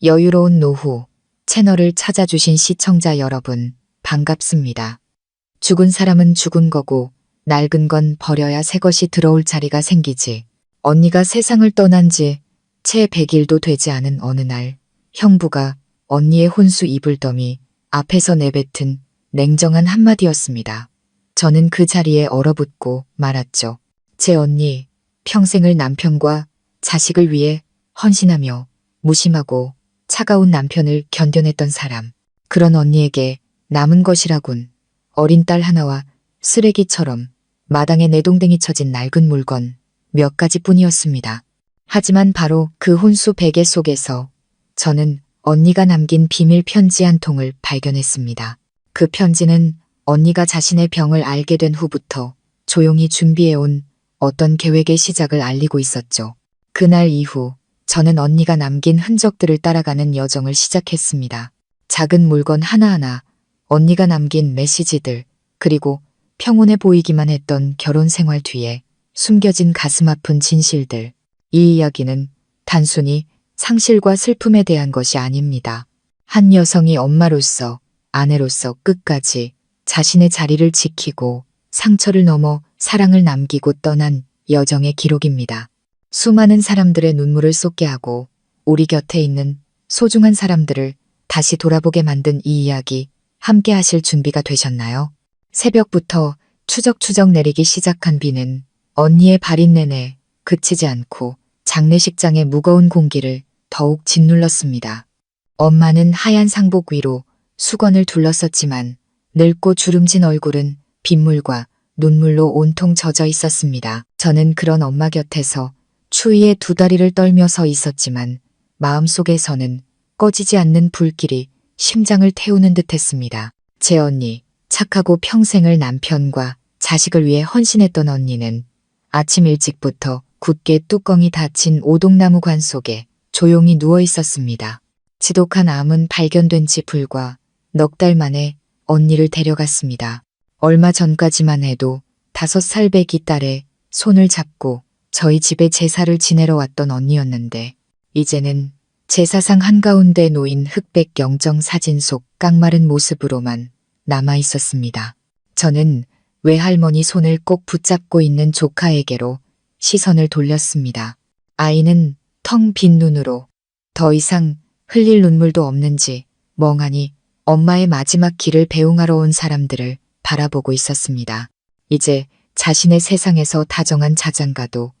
여유로운 노후 채널을 찾아주신 시청자 여러분, 반갑습니다. 죽은 사람은 죽은 거고 낡은 건 버려야 새 것이 들어올 자리가 생기지. 언니가 세상을 떠난 지 채 100일도 되지 않은 어느 날, 형부가 언니의 혼수 이불더미 앞에서 내뱉은 냉정한 한마디였습니다. 저는 그 자리에 얼어붙고 말았죠. 제 언니, 평생을 남편과 자식을 위해 헌신하며 무심하고 차가운 남편을 견뎌냈던 사람. 그런 언니에게 남은 것이라곤 어린 딸 하나와 쓰레기처럼 마당에 내동댕이 쳐진 낡은 물건 몇 가지뿐이었습니다. 하지만 바로 그 혼수 베개 속에서 저는 언니가 남긴 비밀 편지 한 통을 발견했습니다. 그 편지는 언니가 자신의 병을 알게 된 후부터 조용히 준비해온 어떤 계획의 시작을 알리고 있었죠. 그날 이후 저는 언니가 남긴 흔적들을 따라가는 여정을 시작했습니다. 작은 물건 하나하나, 언니가 남긴 메시지들, 그리고 평온해 보이기만 했던 결혼 생활 뒤에 숨겨진 가슴 아픈 진실들. 이 이야기는 단순히 상실과 슬픔에 대한 것이 아닙니다. 한 여성이 엄마로서, 아내로서 끝까지 자신의 자리를 지키고 상처를 넘어 사랑을 남기고 떠난 여정의 기록입니다. 수많은 사람들의 눈물을 쏟게 하고 우리 곁에 있는 소중한 사람들을 다시 돌아보게 만든 이 이야기, 함께 하실 준비가 되셨나요? 새벽부터 추적추적 내리기 시작한 비는 언니의 발인내내 그치지 않고 장례식장의 무거운 공기를 더욱 짓눌렀습니다. 엄마는 하얀 상복 위로 수건을 둘렀었지만 늙고 주름진 얼굴은 빗물과 눈물로 온통 젖어 있었습니다. 저는 그런 엄마 곁에서 추위에 두 다리를 떨며 서 있었지만 마음속에서는 꺼지지 않는 불길이 심장을 태우는 듯했습니다. 제 언니, 착하고 평생을 남편과 자식을 위해 헌신했던 언니는 아침 일찍부터 굳게 뚜껑이 닫힌 오동나무 관 속에 조용히 누워 있었습니다. 지독한 암은 발견된 지 불과 넉 달 만에 언니를 데려갔습니다. 얼마 전까지만 해도 5살 배기 딸의 손을 잡고 저희 집에 제사를 지내러 왔던 언니였는데 이제는 제사상 한가운데 놓인 흑백 영정 사진 속 깡마른 모습으로만 남아 있었습니다. 저는 외할머니 손을 꼭 붙잡고 있는 조카에게로 시선을 돌렸습니다. 아이는 텅 빈 눈으로 더 이상 흘릴 눈물도 없는지 멍하니 엄마의 마지막 길을 배웅하러 온 사람들을 바라보고 있었습니다. 이제 자신의 세상에서 다정한 자장가도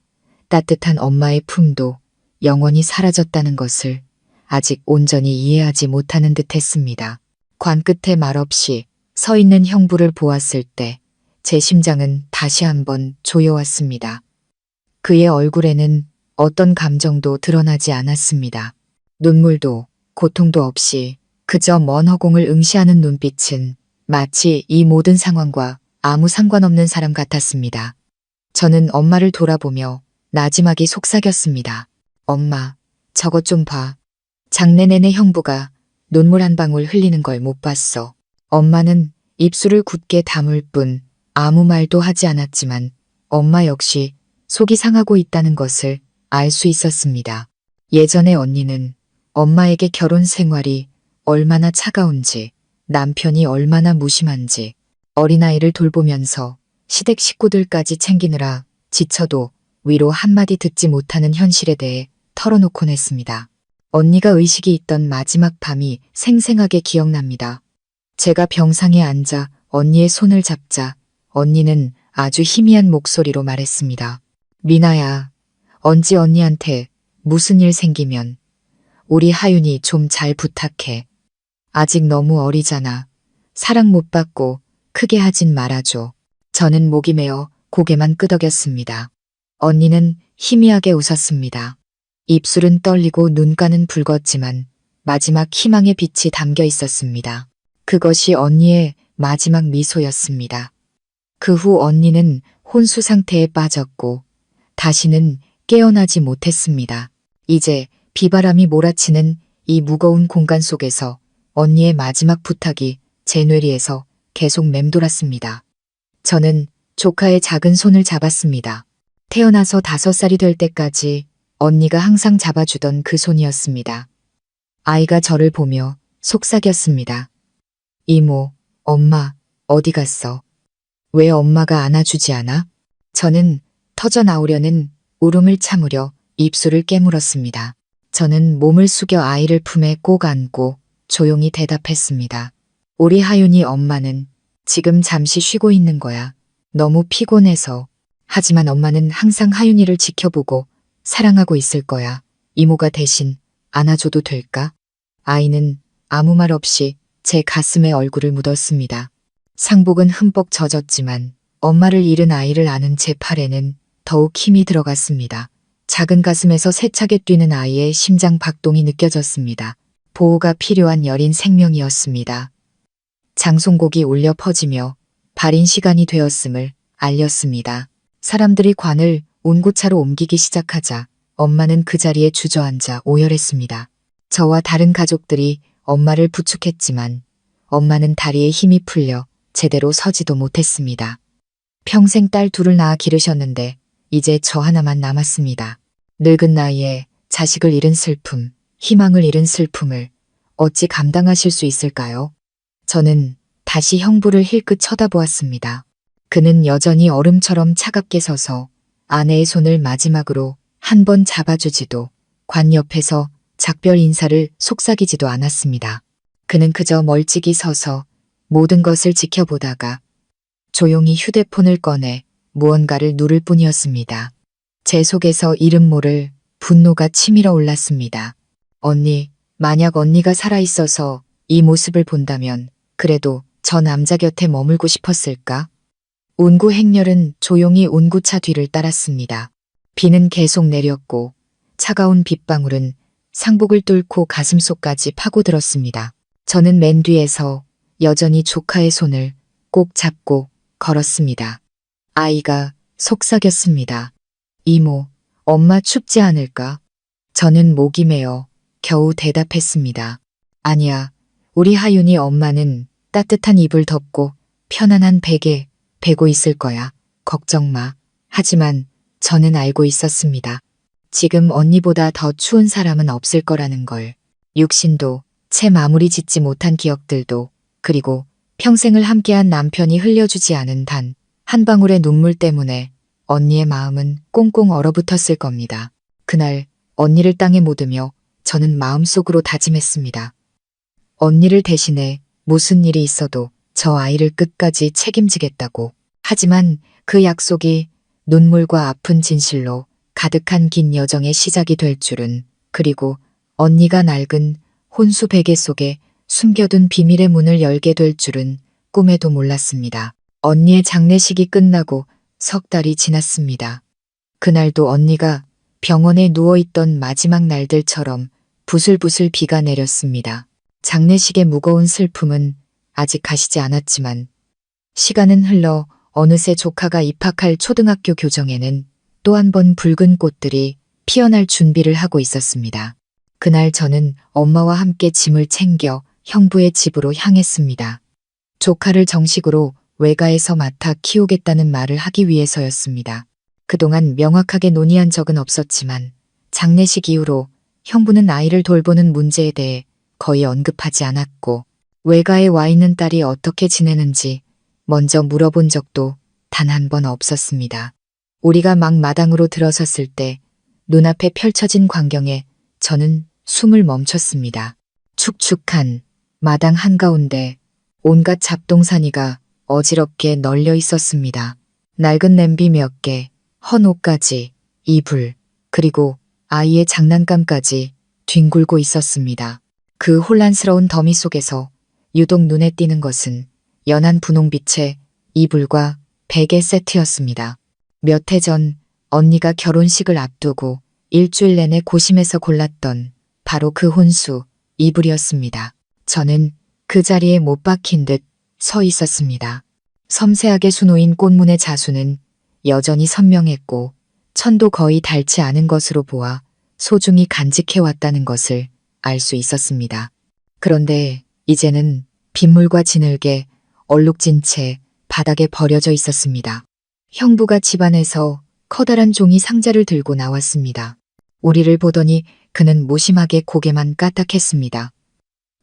따뜻한 엄마의 품도 영원히 사라졌다는 것을 아직 온전히 이해하지 못하는 듯 했습니다. 관 끝에 말없이 서 있는 형부를 보았을 때 제 심장은 다시 한번 조여왔습니다. 그의 얼굴에는 어떤 감정도 드러나지 않았습니다. 눈물도 고통도 없이 그저 먼 허공을 응시하는 눈빛은 마치 이 모든 상황과 아무 상관없는 사람 같았습니다. 저는 엄마를 돌아보며 나지막이 속삭였습니다. 엄마, 저것 좀 봐. 장례 내내 형부가 눈물 한 방울 흘리는 걸 못 봤어. 엄마는 입술을 굳게 다물 뿐 아무 말도 하지 않았지만 엄마 역시 속이 상하고 있다는 것을 알 수 있었습니다. 예전에 언니는 엄마에게 결혼 생활이 얼마나 차가운지, 남편이 얼마나 무심한지, 어린아이를 돌보면서 시댁 식구들까지 챙기느라 지쳐도 위로 한마디 듣지 못하는 현실에 대해 털어놓곤 했습니다. 언니가 의식이 있던 마지막 밤이 생생하게 기억납니다. 제가 병상에 앉아 언니의 손을 잡자 언니는 아주 희미한 목소리로 말했습니다. 미나야, 언지 언니한테 무슨 일 생기면 우리 하윤이 좀 잘 부탁해. 아직 너무 어리잖아. 사랑 못 받고 크게 하진 말아줘. 저는 목이 메어 고개만 끄덕였습니다. 언니는 희미하게 웃었습니다. 입술은 떨리고 눈가는 붉었지만 마지막 희망의 빛이 담겨 있었습니다. 그것이 언니의 마지막 미소였습니다. 그 후 언니는 혼수 상태에 빠졌고 다시는 깨어나지 못했습니다. 이제 비바람이 몰아치는 이 무거운 공간 속에서 언니의 마지막 부탁이 제 뇌리에서 계속 맴돌았습니다. 저는 조카의 작은 손을 잡았습니다. 태어나서 5살이 될 때까지 언니가 항상 잡아주던 그 손이었습니다. 아이가 저를 보며 속삭였습니다. 이모, 엄마, 어디 갔어? 왜 엄마가 안아주지 않아? 저는 터져 나오려는 울음을 참으려 입술을 깨물었습니다. 저는 몸을 숙여 아이를 품에 꼭 안고 조용히 대답했습니다. 우리 하윤이 엄마는 지금 잠시 쉬고 있는 거야. 너무 피곤해서. 하지만 엄마는 항상 하윤이를 지켜보고 사랑하고 있을 거야. 이모가 대신 안아줘도 될까? 아이는 아무 말 없이 제 가슴에 얼굴을 묻었습니다. 상복은 흠뻑 젖었지만 엄마를 잃은 아이를 안은 제 팔에는 더욱 힘이 들어갔습니다. 작은 가슴에서 세차게 뛰는 아이의 심장 박동이 느껴졌습니다. 보호가 필요한 여린 생명이었습니다. 장송곡이 울려 퍼지며 발인 시간이 되었음을 알렸습니다. 사람들이 관을 운구차로 옮기기 시작하자 엄마는 그 자리에 주저앉아 오열했습니다. 저와 다른 가족들이 엄마를 부축했지만 엄마는 다리에 힘이 풀려 제대로 서지도 못했습니다. 평생 딸 둘을 낳아 기르셨는데 이제 저 하나만 남았습니다. 늙은 나이에 자식을 잃은 슬픔, 희망을 잃은 슬픔을 어찌 감당하실 수 있을까요? 저는 다시 형부를 힐끗 쳐다보았습니다. 그는 여전히 얼음처럼 차갑게 서서 아내의 손을 마지막으로 한 번 잡아주지도 관 옆에서 작별 인사를 속삭이지도 않았습니다. 그는 그저 멀찍이 서서 모든 것을 지켜보다가 조용히 휴대폰을 꺼내 무언가를 누를 뿐이었습니다. 제 속에서 이름 모를 분노가 치밀어 올랐습니다. 언니, 만약 언니가 살아있어서 이 모습을 본다면 그래도 저 남자 곁에 머물고 싶었을까? 운구 행렬은 조용히 운구차 뒤를 따랐습니다. 비는 계속 내렸고 차가운 빗방울은 상복을 뚫고 가슴속까지 파고들었습니다. 저는 맨 뒤에서 여전히 조카의 손을 꼭 잡고 걸었습니다. 아이가 속삭였습니다. 이모, 엄마 춥지 않을까? 저는 목이 메어 겨우 대답했습니다. 아니야, 우리 하윤이 엄마는 따뜻한 이불 덮고 편안한 베개 베고 있을 거야. 걱정 마. 하지만 저는 알고 있었습니다. 지금 언니보다 더 추운 사람은 없을 거라는 걸. 육신도, 채 마무리 짓지 못한 기억들도, 그리고 평생을 함께한 남편이 흘려주지 않은 단 한 방울의 눈물 때문에 언니의 마음은 꽁꽁 얼어붙었을 겁니다. 그날 언니를 땅에 묻으며 저는 마음속으로 다짐했습니다. 언니를 대신해 무슨 일이 있어도 저 아이를 끝까지 책임지겠다고. 하지만 그 약속이 눈물과 아픈 진실로 가득한 긴 여정의 시작이 될 줄은, 그리고 언니가 낡은 혼수 베개 속에 숨겨둔 비밀의 문을 열게 될 줄은 꿈에도 몰랐습니다. 언니의 장례식이 끝나고 석 달이 지났습니다. 그날도 언니가 병원에 누워있던 마지막 날들처럼 부슬부슬 비가 내렸습니다. 장례식의 무거운 슬픔은 아직 가시지 않았지만 시간은 흘러 어느새 조카가 입학할 초등학교 교정에는 또 한 번 붉은 꽃들이 피어날 준비를 하고 있었습니다. 그날 저는 엄마와 함께 짐을 챙겨 형부의 집으로 향했습니다. 조카를 정식으로 외가에서 맡아 키우겠다는 말을 하기 위해서였습니다. 그동안 명확하게 논의한 적은 없었지만 장례식 이후로 형부는 아이를 돌보는 문제에 대해 거의 언급하지 않았고 외가에 와 있는 딸이 어떻게 지내는지 먼저 물어본 적도 단 한 번 없었습니다. 우리가 막 마당으로 들어섰을 때 눈앞에 펼쳐진 광경에 저는 숨을 멈췄습니다. 축축한 마당 한가운데 온갖 잡동사니가 어지럽게 널려 있었습니다. 낡은 냄비 몇 개, 헌 옷까지, 이불, 그리고 아이의 장난감까지 뒹굴고 있었습니다. 그 혼란스러운 더미 속에서 유독 눈에 띄는 것은 연한 분홍빛의 이불과 베개 세트였습니다. 몇 해 전 언니가 결혼식을 앞두고 일주일 내내 고심해서 골랐던 바로 그 혼수 이불이었습니다. 저는 그 자리에 못 박힌 듯 서 있었습니다. 섬세하게 수놓인 꽃문의 자수는 여전히 선명했고 천도 거의 닳지 않은 것으로 보아 소중히 간직해왔다는 것을 알 수 있었습니다. 그런데 이제는 빗물과 진흙에 얼룩진 채 바닥에 버려져 있었습니다. 형부가 집안에서 커다란 종이 상자를 들고 나왔습니다. 우리를 보더니 그는 무심하게 고개만 까딱했습니다.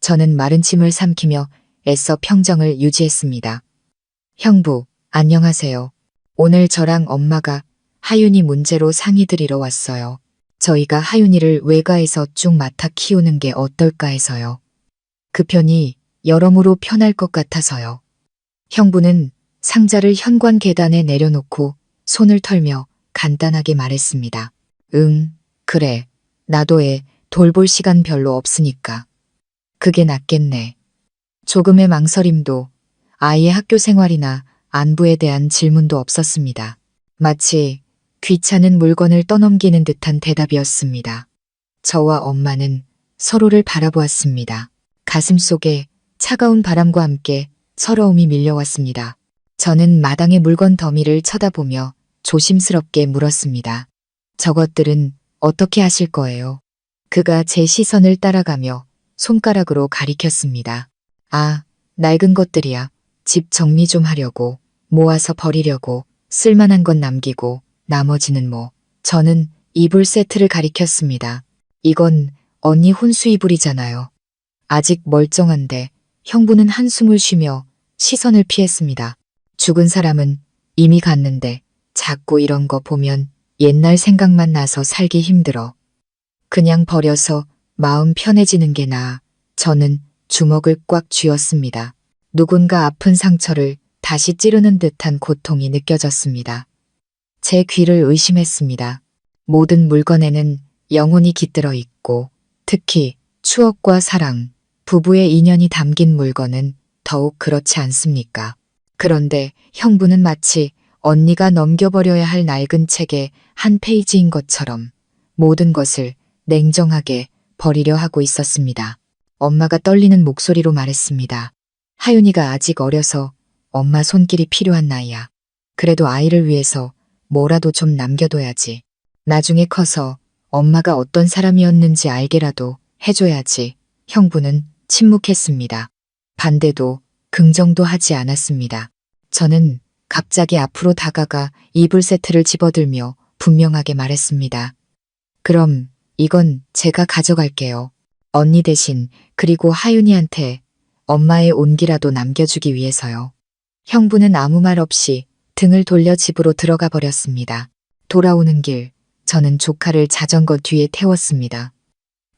저는 마른 침을 삼키며 애써 평정을 유지했습니다. 형부, 안녕하세요. 오늘 저랑 엄마가 하윤이 문제로 상의 드리러 왔어요. 저희가 하윤이를 외가에서 쭉 맡아 키우는 게 어떨까 해서요. 그 편이 여러모로 편할 것 같아서요. 형부는 상자를 현관 계단에 내려놓고 손을 털며 간단하게 말했습니다. 그래. 나도 애 돌볼 시간 별로 없으니까. 그게 낫겠네. 조금의 망설임도 아이의 학교 생활이나 안부에 대한 질문도 없었습니다. 마치 귀찮은 물건을 떠넘기는 듯한 대답이었습니다. 저와 엄마는 서로를 바라보았습니다. 가슴속에 차가운 바람과 함께 서러움이 밀려왔습니다. 저는 마당의 물건 더미를 쳐다보며 조심스럽게 물었습니다. 저것들은 어떻게 하실 거예요? 그가 제 시선을 따라가며 손가락으로 가리켰습니다. 아, 낡은 것들이야. 집 정리 좀 하려고, 모아서 버리려고, 쓸만한 건 남기고, 나머지는 뭐. 저는 이불 세트를 가리켰습니다. 이건 언니 혼수 이불이잖아요. 아직 멀쩡한데 형부는 한숨을 쉬며 시선을 피했습니다. 죽은 사람은 이미 갔는데 자꾸 이런 거 보면 옛날 생각만 나서 살기 힘들어. 그냥 버려서 마음 편해지는 게 나아. 저는 주먹을 꽉 쥐었습니다. 누군가 아픈 상처를 다시 찌르는 듯한 고통이 느껴졌습니다. 제 귀를 의심했습니다. 모든 물건에는 영혼이 깃들어 있고 특히 추억과 사랑, 부부의 인연이 담긴 물건은 더욱 그렇지 않습니까? 그런데 형부는 마치 언니가 넘겨버려야 할 낡은 책의 한 페이지인 것처럼 모든 것을 냉정하게 버리려 하고 있었습니다. 엄마가 떨리는 목소리로 말했습니다. 하윤이가 아직 어려서 엄마 손길이 필요한 나이야. 그래도 아이를 위해서 뭐라도 좀 남겨둬야지. 나중에 커서 엄마가 어떤 사람이었는지 알게라도 해줘야지. 형부는 침묵했습니다. 반대도 긍정도 하지 않았습니다. 저는 갑자기 앞으로 다가가 이불 세트를 집어들며 분명하게 말했습니다. 그럼 이건 제가 가져갈게요. 언니 대신 그리고 하윤이한테 엄마의 온기라도 남겨주기 위해서요. 형부는 아무 말 없이 등을 돌려 집으로 들어가 버렸습니다. 돌아오는 길 저는 조카를 자전거 뒤에 태웠습니다.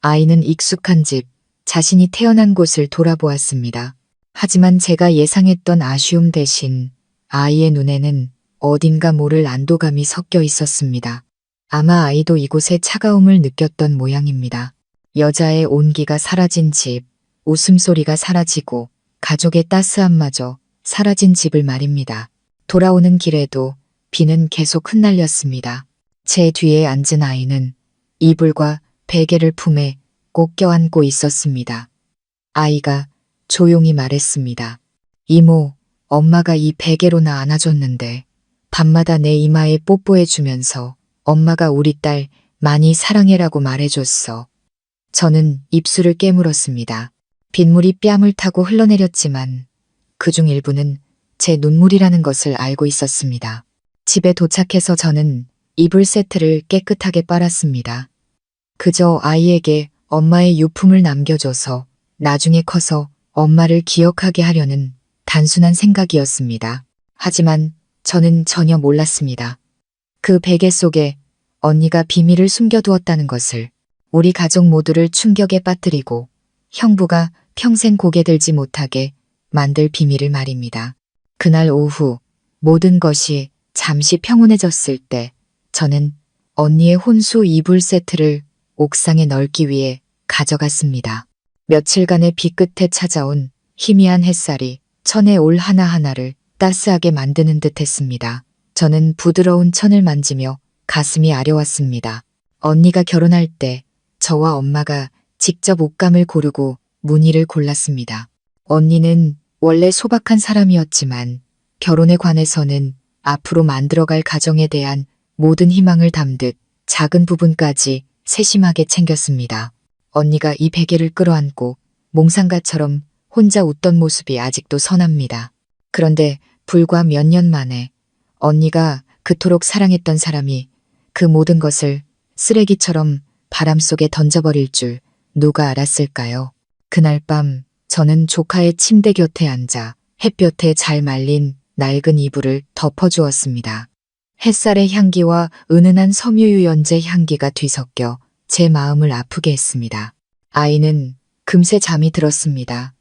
아이는 익숙한 집, 자신이 태어난 곳을 돌아보았습니다. 하지만 제가 예상했던 아쉬움 대신 아이의 눈에는 어딘가 모를 안도감이 섞여 있었습니다. 아마 아이도 이곳의 차가움을 느꼈던 모양입니다. 여자의 온기가 사라진 집, 웃음소리가 사라지고 가족의 따스함마저 사라진 집을 말입니다. 돌아오는 길에도 비는 계속 흩날렸습니다. 제 뒤에 앉은 아이는 이불과 베개를 품에 꼭 껴안고 있었습니다. 아이가 조용히 말했습니다. 이모, 엄마가 이 베개로 나 안아줬는데 밤마다 내 이마에 뽀뽀해주면서 엄마가 우리 딸 많이 사랑해라고 말해줬어. 저는 입술을 깨물었습니다. 빗물이 뺨을 타고 흘러내렸지만 그중 일부는 제 눈물이라는 것을 알고 있었습니다. 집에 도착해서 저는 이불 세트를 깨끗하게 빨았습니다. 그저 아이에게 엄마의 유품을 남겨줘서 나중에 커서 엄마를 기억하게 하려는 단순한 생각이었습니다. 하지만 저는 전혀 몰랐습니다. 그 베개 속에 언니가 비밀을 숨겨두었다는 것을. 우리 가족 모두를 충격에 빠뜨리고 형부가 평생 고개 들지 못하게 만들 비밀을 말입니다. 그날 오후 모든 것이 잠시 평온해졌을 때 저는 언니의 혼수 이불 세트를 옥상에 널기 위해 가져갔습니다. 며칠간의 비 끝에 찾아온 희미한 햇살이 천의 올 하나하나를 따스하게 만드는 듯 했습니다. 저는 부드러운 천을 만지며 가슴이 아려왔습니다. 언니가 결혼할 때 저와 엄마가 직접 옷감을 고르고 무늬를 골랐습니다. 언니는 원래 소박한 사람이었지만 결혼에 관해서는 앞으로 만들어갈 가정에 대한 모든 희망을 담듯 작은 부분까지 세심하게 챙겼습니다. 언니가 이 베개를 끌어안고 몽상가처럼 혼자 웃던 모습이 아직도 선합니다. 그런데 불과 몇 년 만에 언니가 그토록 사랑했던 사람이 그 모든 것을 쓰레기처럼 바람 속에 던져버릴 줄 누가 알았을까요? 그날 밤 저는 조카의 침대 곁에 앉아 햇볕에 잘 말린 낡은 이불을 덮어주었습니다. 햇살의 향기와 은은한 섬유유연제 향기가 뒤섞여 제 마음을 아프게 했습니다. 아이는 금세 잠이 들었습니다.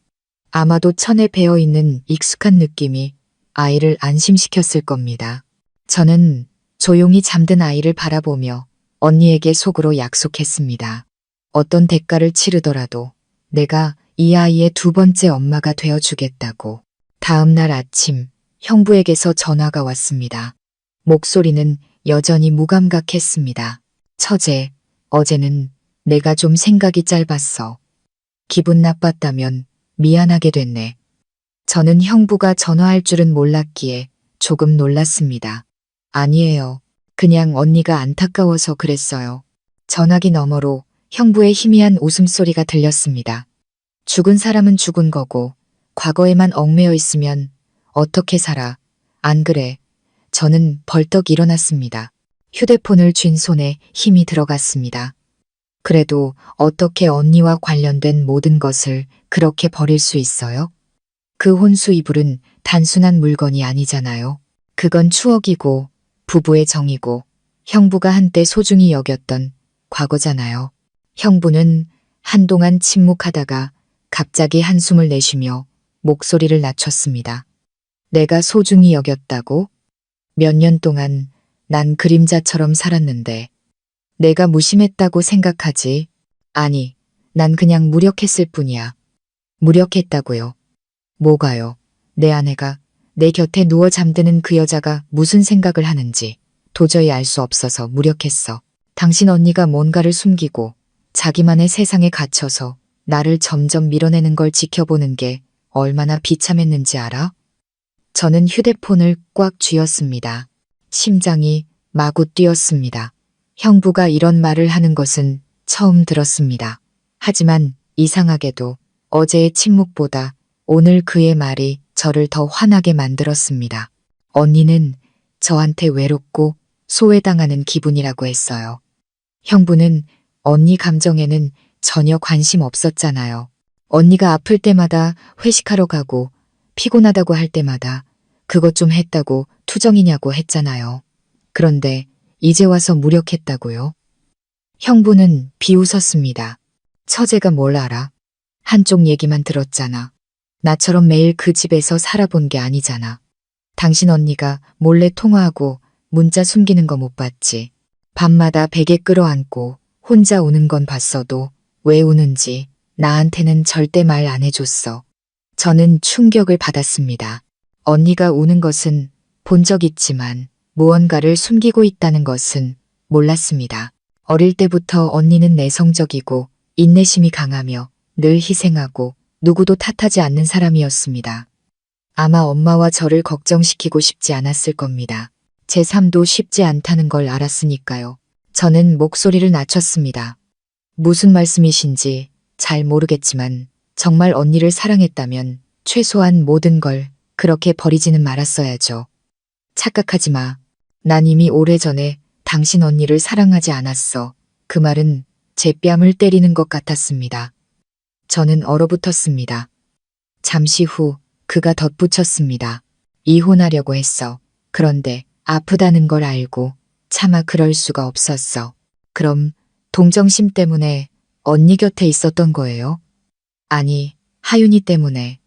아마도 천에 배어있는 익숙한 느낌이 아이를 안심시켰을 겁니다. 저는 조용히 잠든 아이를 바라보며 언니에게 속으로 약속했습니다. 어떤 대가를 치르더라도 내가 이 아이의 두 번째 엄마가 되어주겠다고. 다음 날 아침 형부에게서 전화가 왔습니다. 목소리는 여전히 무감각했습니다. 처제, 어제는 내가 좀 생각이 짧았어. 기분 나빴다면 미안하게 됐네. 저는 형부가 전화할 줄은 몰랐기에 조금 놀랐습니다. 아니에요. 그냥 언니가 안타까워서 그랬어요. 전화기 너머로 형부의 희미한 웃음소리가 들렸습니다. 죽은 사람은 죽은 거고 과거에만 얽매여 있으면 어떻게 살아. 안 그래. 저는 벌떡 일어났습니다. 휴대폰을 쥔 손에 힘이 들어갔습니다. 그래도 어떻게 언니와 관련된 모든 것을 그렇게 버릴 수 있어요? 그 혼수 이불은 단순한 물건이 아니잖아요. 그건 추억이고 부부의 정이고 형부가 한때 소중히 여겼던 과거잖아요. 형부는 한동안 침묵하다가 갑자기 한숨을 내쉬며 목소리를 낮췄습니다. 내가 소중히 여겼다고? 몇 년 동안 난 그림자처럼 살았는데 내가 무심했다고 생각하지? 아니, 난 그냥 무력했을 뿐이야. 무력했다고요. 뭐가요? 내 아내가 내 곁에 누워 잠드는 그 여자가 무슨 생각을 하는지 도저히 알 수 없어서 무력했어. 당신 언니가 뭔가를 숨기고 자기만의 세상에 갇혀서 나를 점점 밀어내는 걸 지켜보는 게 얼마나 비참했는지 알아? 저는 휴대폰을 꽉 쥐었습니다. 심장이 마구 뛰었습니다. 형부가 이런 말을 하는 것은 처음 들었습니다. 하지만 이상하게도 어제의 침묵보다 오늘 그의 말이 저를 더 화나게 만들었습니다. 언니는 저한테 외롭고 소외당하는 기분이라고 했어요. 형부는 언니 감정에는 전혀 관심 없었잖아요. 언니가 아플 때마다 회식하러 가고 피곤하다고 할 때마다 그것 좀 했다고 투정이냐고 했잖아요. 그런데 이제 와서 무력했다고요? 형부는 비웃었습니다. 처제가 뭘 알아? 한쪽 얘기만 들었잖아. 나처럼 매일 그 집에서 살아본 게 아니잖아. 당신 언니가 몰래 통화하고 문자 숨기는 거 못 봤지. 밤마다 베개 끌어안고 혼자 우는 건 봤어도 왜 우는지 나한테는 절대 말 안 해줬어. 저는 충격을 받았습니다. 언니가 우는 것은 본 적 있지만 무언가를 숨기고 있다는 것은 몰랐습니다. 어릴 때부터 언니는 내성적이고 인내심이 강하며 늘 희생하고 누구도 탓하지 않는 사람이었습니다. 아마 엄마와 저를 걱정시키고 싶지 않았을 겁니다. 제 삶도 쉽지 않다는 걸 알았으니까요. 저는 목소리를 낮췄습니다. 무슨 말씀이신지 잘 모르겠지만 정말 언니를 사랑했다면 최소한 모든 걸 그렇게 버리지는 말았어야죠. 착각하지 마. 난 이미 오래전에 당신 언니를 사랑하지 않았어. 그 말은 제 뺨을 때리는 것 같았습니다. 저는 얼어붙었습니다. 잠시 후 그가 덧붙였습니다. 이혼하려고 했어. 그런데 아프다는 걸 알고 차마 그럴 수가 없었어. 그럼 동정심 때문에 언니 곁에 있었던 거예요? 아니, 하윤이 때문에.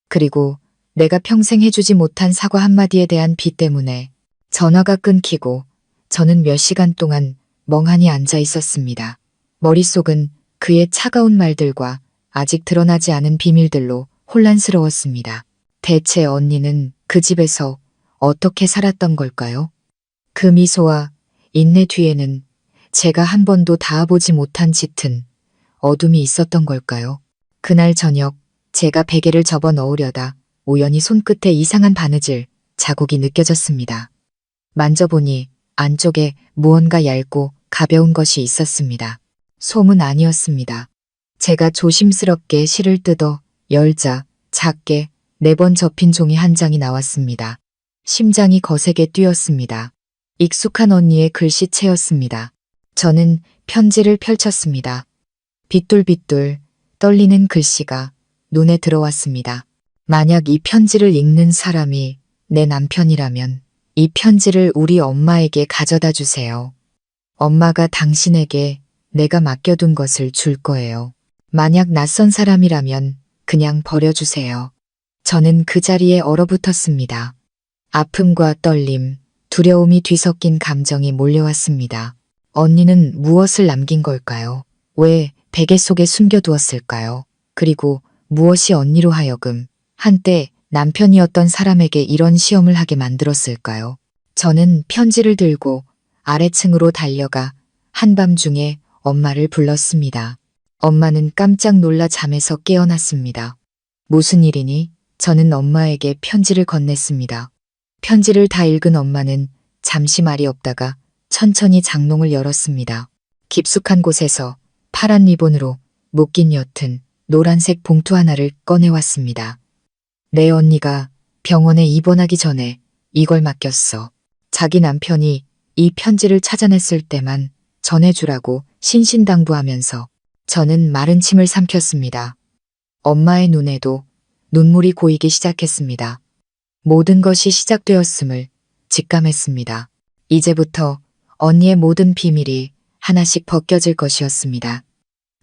그리고 내가 평생 해주지 못한 사과 한마디에 대한 비 때문에. 전화가 끊기고 저는 몇 시간 동안 멍하니 앉아 있었습니다. 머릿속은 그의 차가운 말들과 아직 드러나지 않은 비밀들로 혼란스러웠습니다. 대체 언니는 그 집에서 어떻게 살았던 걸까요? 그 미소와 인내 뒤에는 제가 한 번도 닿아보지 못한 짙은 어둠이 있었던 걸까요? 그날 저녁 제가 베개를 접어 넣으려다 우연히 손끝에 이상한 바느질 자국이 느껴졌습니다. 만져보니 안쪽에 무언가 얇고 가벼운 것이 있었습니다. 솜은 아니었습니다. 제가 조심스럽게 실을 뜯어 열자 작게 4번 접힌 종이 한 장이 나왔습니다. 심장이 거세게 뛰었습니다. 익숙한 언니의 글씨체였습니다. 저는 편지를 펼쳤습니다. 빗돌빗돌 떨리는 글씨가 눈에 들어왔습니다. 만약 이 편지를 읽는 사람이 내 남편이라면 이 편지를 우리 엄마에게 가져다 주세요. 엄마가 당신에게 내가 맡겨둔 것을 줄 거예요. 만약 낯선 사람이라면 그냥 버려주세요. 저는 그 자리에 얼어붙었습니다. 아픔과 떨림, 두려움이 뒤섞인 감정이 몰려왔습니다. 언니는 무엇을 남긴 걸까요? 왜 베개 속에 숨겨두었을까요? 그리고 무엇이 언니로 하여금 한때 남편이었던 사람에게 이런 시험을 하게 만들었을까요? 저는 편지를 들고 아래층으로 달려가 한밤중에 엄마를 불렀습니다. 엄마는 깜짝 놀라 잠에서 깨어났습니다. 무슨 일이니? 저는 엄마에게 편지를 건넸습니다. 편지를 다 읽은 엄마는 잠시 말이 없다가 천천히 장롱을 열었습니다. 깊숙한 곳에서 파란 리본으로 묶인 옅은 노란색 봉투 하나를 꺼내왔습니다. 내 언니가 병원에 입원하기 전에 이걸 맡겼어. 자기 남편이 이 편지를 찾아냈을 때만 전해주라고 신신당부하면서 저는 마른 침을 삼켰습니다. 엄마의 눈에도 눈물이 고이기 시작했습니다. 모든 것이 시작되었음을 직감했습니다. 이제부터 언니의 모든 비밀이 하나씩 벗겨질 것이었습니다.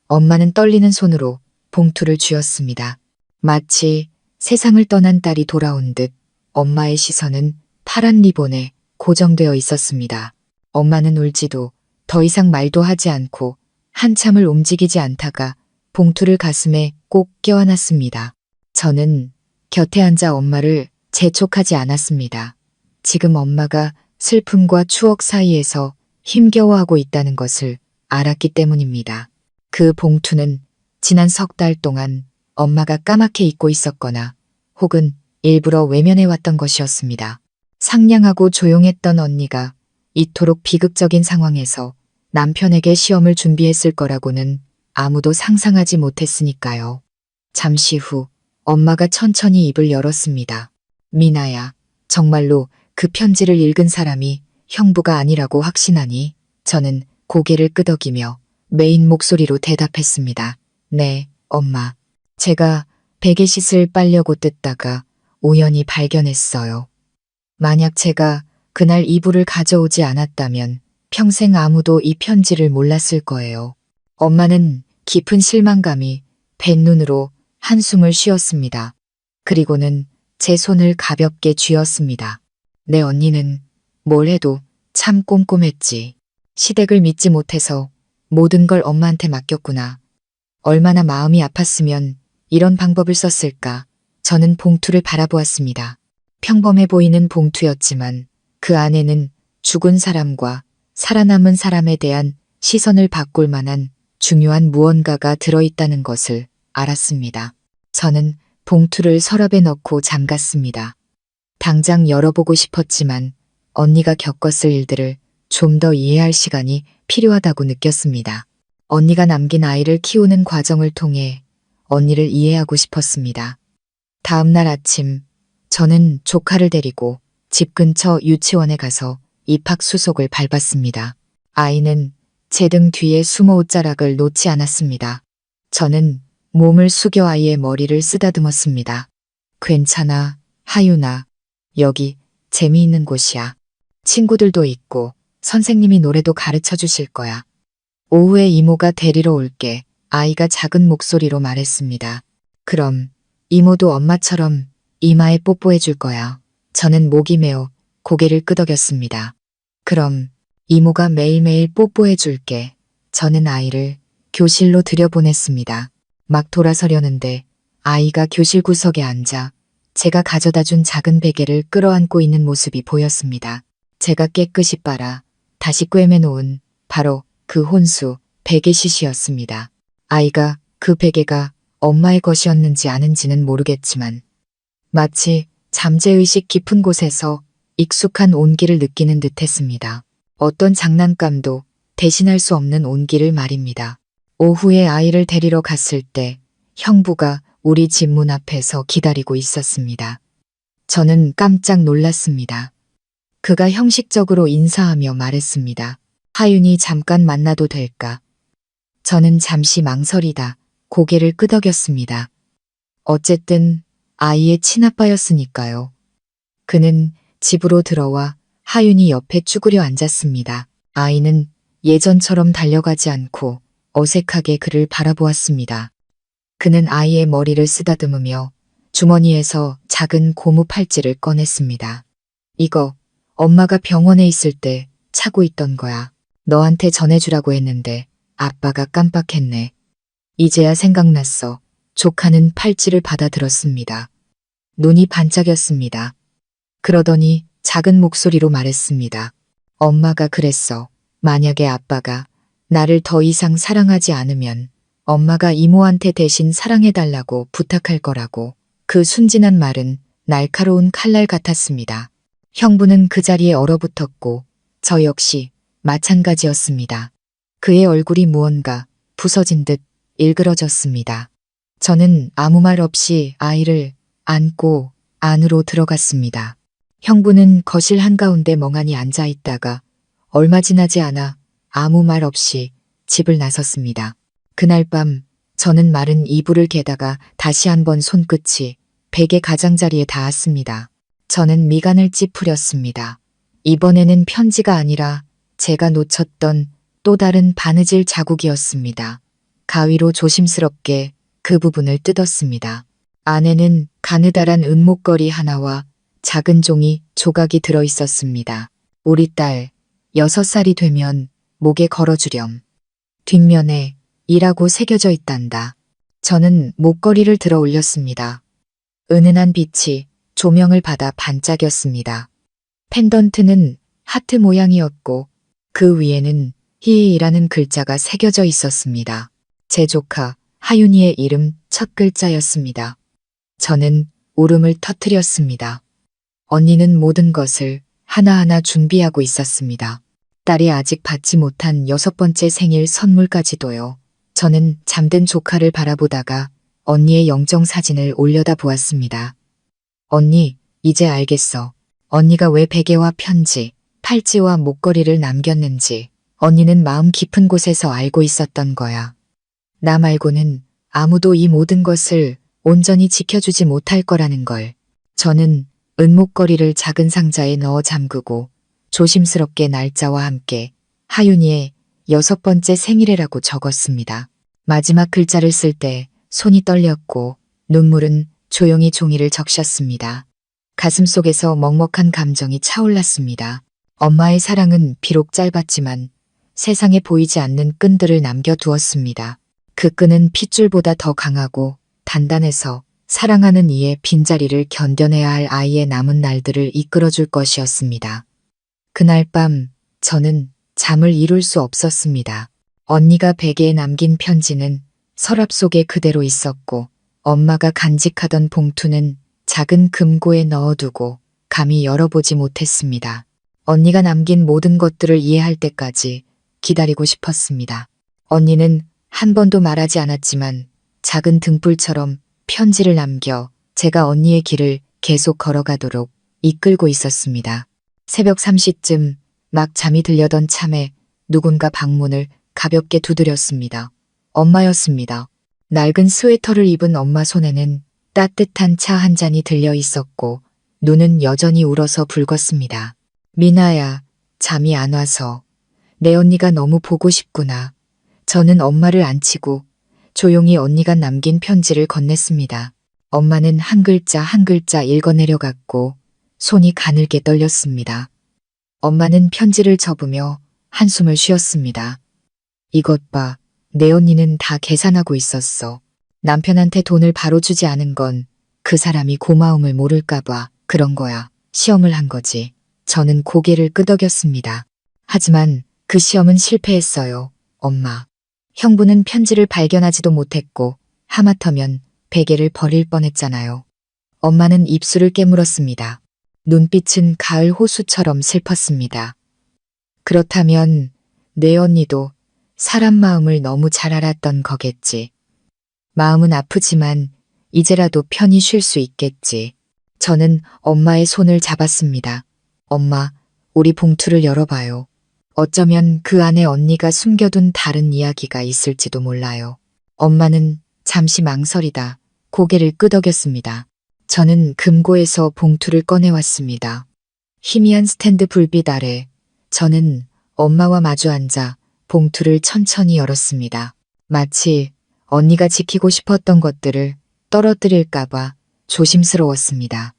엄마는 떨리는 손으로 봉투를 쥐었습니다. 마치 세상을 떠난 딸이 돌아온 듯 엄마의 시선은 파란 리본에 고정되어 있었습니다. 엄마는 울지도 더 이상 말도 하지 않고 한참을 움직이지 않다가 봉투를 가슴에 꼭 껴안았습니다. 저는 곁에 앉아 엄마를 재촉하지 않았습니다. 지금 엄마가 슬픔과 추억 사이에서 힘겨워하고 있다는 것을 알았기 때문입니다. 그 봉투는 지난 석 달 동안 엄마가 까맣게 잊고 있었거나 혹은 일부러 외면해왔던 것이었습니다. 상냥하고 조용했던 언니가 이토록 비극적인 상황에서 남편에게 시험을 준비했을 거라고는 아무도 상상하지 못했으니까요. 잠시 후 엄마가 천천히 입을 열었습니다. 미나야, 정말로 그 편지를 읽은 사람이 형부가 아니라고 확신하니? 저는 고개를 끄덕이며 메인 목소리로 대답했습니다. 네, 엄마. 제가 베개싯을 빨려고 뜯다가 우연히 발견했어요. 만약 제가 그날 이불을 가져오지 않았다면 평생 아무도 이 편지를 몰랐을 거예요. 엄마는 깊은 실망감이 밴 눈으로 한숨을 쉬었습니다. 그리고는 제 손을 가볍게 쥐었습니다. 내 언니는 뭘 해도 참 꼼꼼했지. 시댁을 믿지 못해서 모든 걸 엄마한테 맡겼구나. 얼마나 마음이 아팠으면 이런 방법을 썼을까. 저는 봉투를 바라보았습니다. 평범해 보이는 봉투였지만 그 안에는 죽은 사람과 살아남은 사람에 대한 시선을 바꿀 만한 중요한 무언가가 들어있다는 것을 알았습니다. 저는 봉투를 서랍에 넣고 잠갔습니다. 당장 열어보고 싶었지만 언니가 겪었을 일들을 좀 더 이해할 시간이 필요하다고 느꼈습니다. 언니가 남긴 아이를 키우는 과정을 통해 언니를 이해하고 싶었습니다. 다음 날 아침 저는 조카를 데리고 집 근처 유치원에 가서 입학 수속을 밟았습니다. 아이는 제 등 뒤에 수모 옷자락을 놓지 않았습니다. 저는 몸을 숙여 아이의 머리를 쓰다듬었습니다. 괜찮아, 하윤아. 여기 재미있는 곳이야. 친구들도 있고 선생님이 노래도 가르쳐 주실 거야. 오후에 이모가 데리러 올게. 아이가 작은 목소리로 말했습니다. 그럼 이모도 엄마처럼 이마에 뽀뽀해 줄 거야. 저는 목이 메어 고개를 끄덕였습니다. 그럼 이모가 매일매일 뽀뽀해 줄게. 저는 아이를 교실로 들여보냈습니다. 막 돌아서려는데 아이가 교실 구석에 앉아 제가 가져다 준 작은 베개를 끌어안고 있는 모습이 보였습니다. 제가 깨끗이 빨아 다시 꿰매놓은 바로 그 혼수 베개싯이었습니다. 아이가 그 베개가 엄마의 것이었는지 아는지는 모르겠지만 마치 잠재의식 깊은 곳에서 익숙한 온기를 느끼는 듯했습니다. 어떤 장난감도 대신할 수 없는 온기를 말입니다. 오후에 아이를 데리러 갔을 때 형부가 우리 집 문 앞에서 기다리고 있었습니다. 저는 깜짝 놀랐습니다. 그가 형식적으로 인사하며 말했습니다. 하윤이 잠깐 만나도 될까? 저는 잠시 망설이다 고개를 끄덕였습니다. 어쨌든 아이의 친아빠였으니까요. 그는 집으로 들어와 하윤이 옆에 쭈그려 앉았습니다. 아이는 예전처럼 달려가지 않고 어색하게 그를 바라보았습니다. 그는 아이의 머리를 쓰다듬으며 주머니에서 작은 고무 팔찌를 꺼냈습니다. 이거 엄마가 병원에 있을 때 차고 있던 거야. 너한테 전해주라고 했는데 아빠가 깜빡했네. 이제야 생각났어. 조카는 팔찌를 받아들었습니다. 눈이 반짝였습니다. 그러더니 작은 목소리로 말했습니다. 엄마가 그랬어. 만약에 아빠가 나를 더 이상 사랑하지 않으면 엄마가 이모한테 대신 사랑해달라고 부탁할 거라고. 그 순진한 말은 날카로운 칼날 같았습니다. 형부는 그 자리에 얼어붙었고 저 역시 마찬가지였습니다. 그의 얼굴이 무언가 부서진 듯 일그러졌습니다. 저는 아무 말 없이 아이를 안고 안으로 들어갔습니다. 형부는 거실 한가운데 멍하니 앉아 있다가 얼마 지나지 않아 아무 말 없이 집을 나섰습니다. 그날 밤 저는 마른 이불을 개다가 다시 한번 손끝이 베개 가장자리에 닿았습니다. 저는 미간을 찌푸렸습니다. 이번에는 편지가 아니라 제가 놓쳤던 또 다른 바느질 자국이었습니다. 가위로 조심스럽게 그 부분을 뜯었습니다. 안에는 가느다란 은목걸이 하나와 작은 종이 조각이 들어 있었습니다. 우리 딸 6살이 되면 목에 걸어주렴. 뒷면에 이라고 새겨져 있단다. 저는 목걸이를 들어 올렸습니다. 은은한 빛이 조명을 받아 반짝였습니다. 펜던트는 하트 모양이었고 그 위에는 희이라는 글자가 새겨져 있었습니다. 제 조카 하윤이의 이름 첫 글자였습니다. 저는 울음을 터뜨렸습니다. 언니는 모든 것을 하나하나 준비하고 있었습니다. 딸이 아직 받지 못한 6번째 생일 선물까지도요. 저는 잠든 조카를 바라보다가 언니의 영정 사진을 올려다 보았습니다. 언니, 이제 알겠어. 언니가 왜 베개와 편지, 팔찌와 목걸이를 남겼는지 언니는 마음 깊은 곳에서 알고 있었던 거야. 나 말고는 아무도 이 모든 것을 온전히 지켜주지 못할 거라는 걸. 저는 은목걸이를 작은 상자에 넣어 잠그고 조심스럽게 날짜와 함께 하윤이의 6번째 생일이라고 적었습니다. 마지막 글자를 쓸 때 손이 떨렸고 눈물은 조용히 종이를 적셨습니다. 가슴속에서 먹먹한 감정이 차올랐습니다. 엄마의 사랑은 비록 짧았지만 세상에 보이지 않는 끈들을 남겨두었습니다. 그 끈은 핏줄보다 더 강하고 단단해서 사랑하는 이의 빈자리를 견뎌내야 할 아이의 남은 날들을 이끌어줄 것이었습니다. 그날 밤 저는 잠을 이룰 수 없었습니다. 언니가 베개에 남긴 편지는 서랍 속에 그대로 있었고 엄마가 간직하던 봉투는 작은 금고에 넣어두고 감히 열어보지 못했습니다. 언니가 남긴 모든 것들을 이해할 때까지 기다리고 싶었습니다. 언니는 한 번도 말하지 않았지만 작은 등불처럼 편지를 남겨 제가 언니의 길을 계속 걸어가도록 이끌고 있었습니다. 새벽 3시쯤 막 잠이 들려던 참에 누군가 방문을 가볍게 두드렸습니다. 엄마였습니다. 낡은 스웨터를 입은 엄마 손에는 따뜻한 차 한 잔이 들려 있었고 눈은 여전히 울어서 붉었습니다. 미나야, 잠이 안 와서. 내 언니가 너무 보고 싶구나. 저는 엄마를 안치고 조용히 언니가 남긴 편지를 건넸습니다. 엄마는 한 글자 한 글자 읽어내려갔고 손이 가늘게 떨렸습니다. 엄마는 편지를 접으며 한숨을 쉬었습니다. 이것 봐, 내 언니는 다 계산하고 있었어. 남편한테 돈을 바로 주지 않은 건 그 사람이 고마움을 모를까봐 그런 거야. 시험을 한 거지. 저는 고개를 끄덕였습니다. 하지만 그 시험은 실패했어요, 엄마. 형부는 편지를 발견하지도 못했고 하마터면 베개를 버릴 뻔했잖아요. 엄마는 입술을 깨물었습니다. 눈빛은 가을 호수처럼 슬펐습니다. 그렇다면 내 언니도 사람 마음을 너무 잘 알았던 거겠지. 마음은 아프지만 이제라도 편히 쉴 수 있겠지. 저는 엄마의 손을 잡았습니다. 엄마, 우리 봉투를 열어봐요. 어쩌면 그 안에 언니가 숨겨둔 다른 이야기가 있을지도 몰라요. 엄마는 잠시 망설이다 고개를 끄덕였습니다. 저는 금고에서 봉투를 꺼내왔습니다. 희미한 스탠드 불빛 아래 저는 엄마와 마주 앉아 봉투를 천천히 열었습니다. 마치 언니가 지키고 싶었던 것들을 떨어뜨릴까봐 조심스러웠습니다.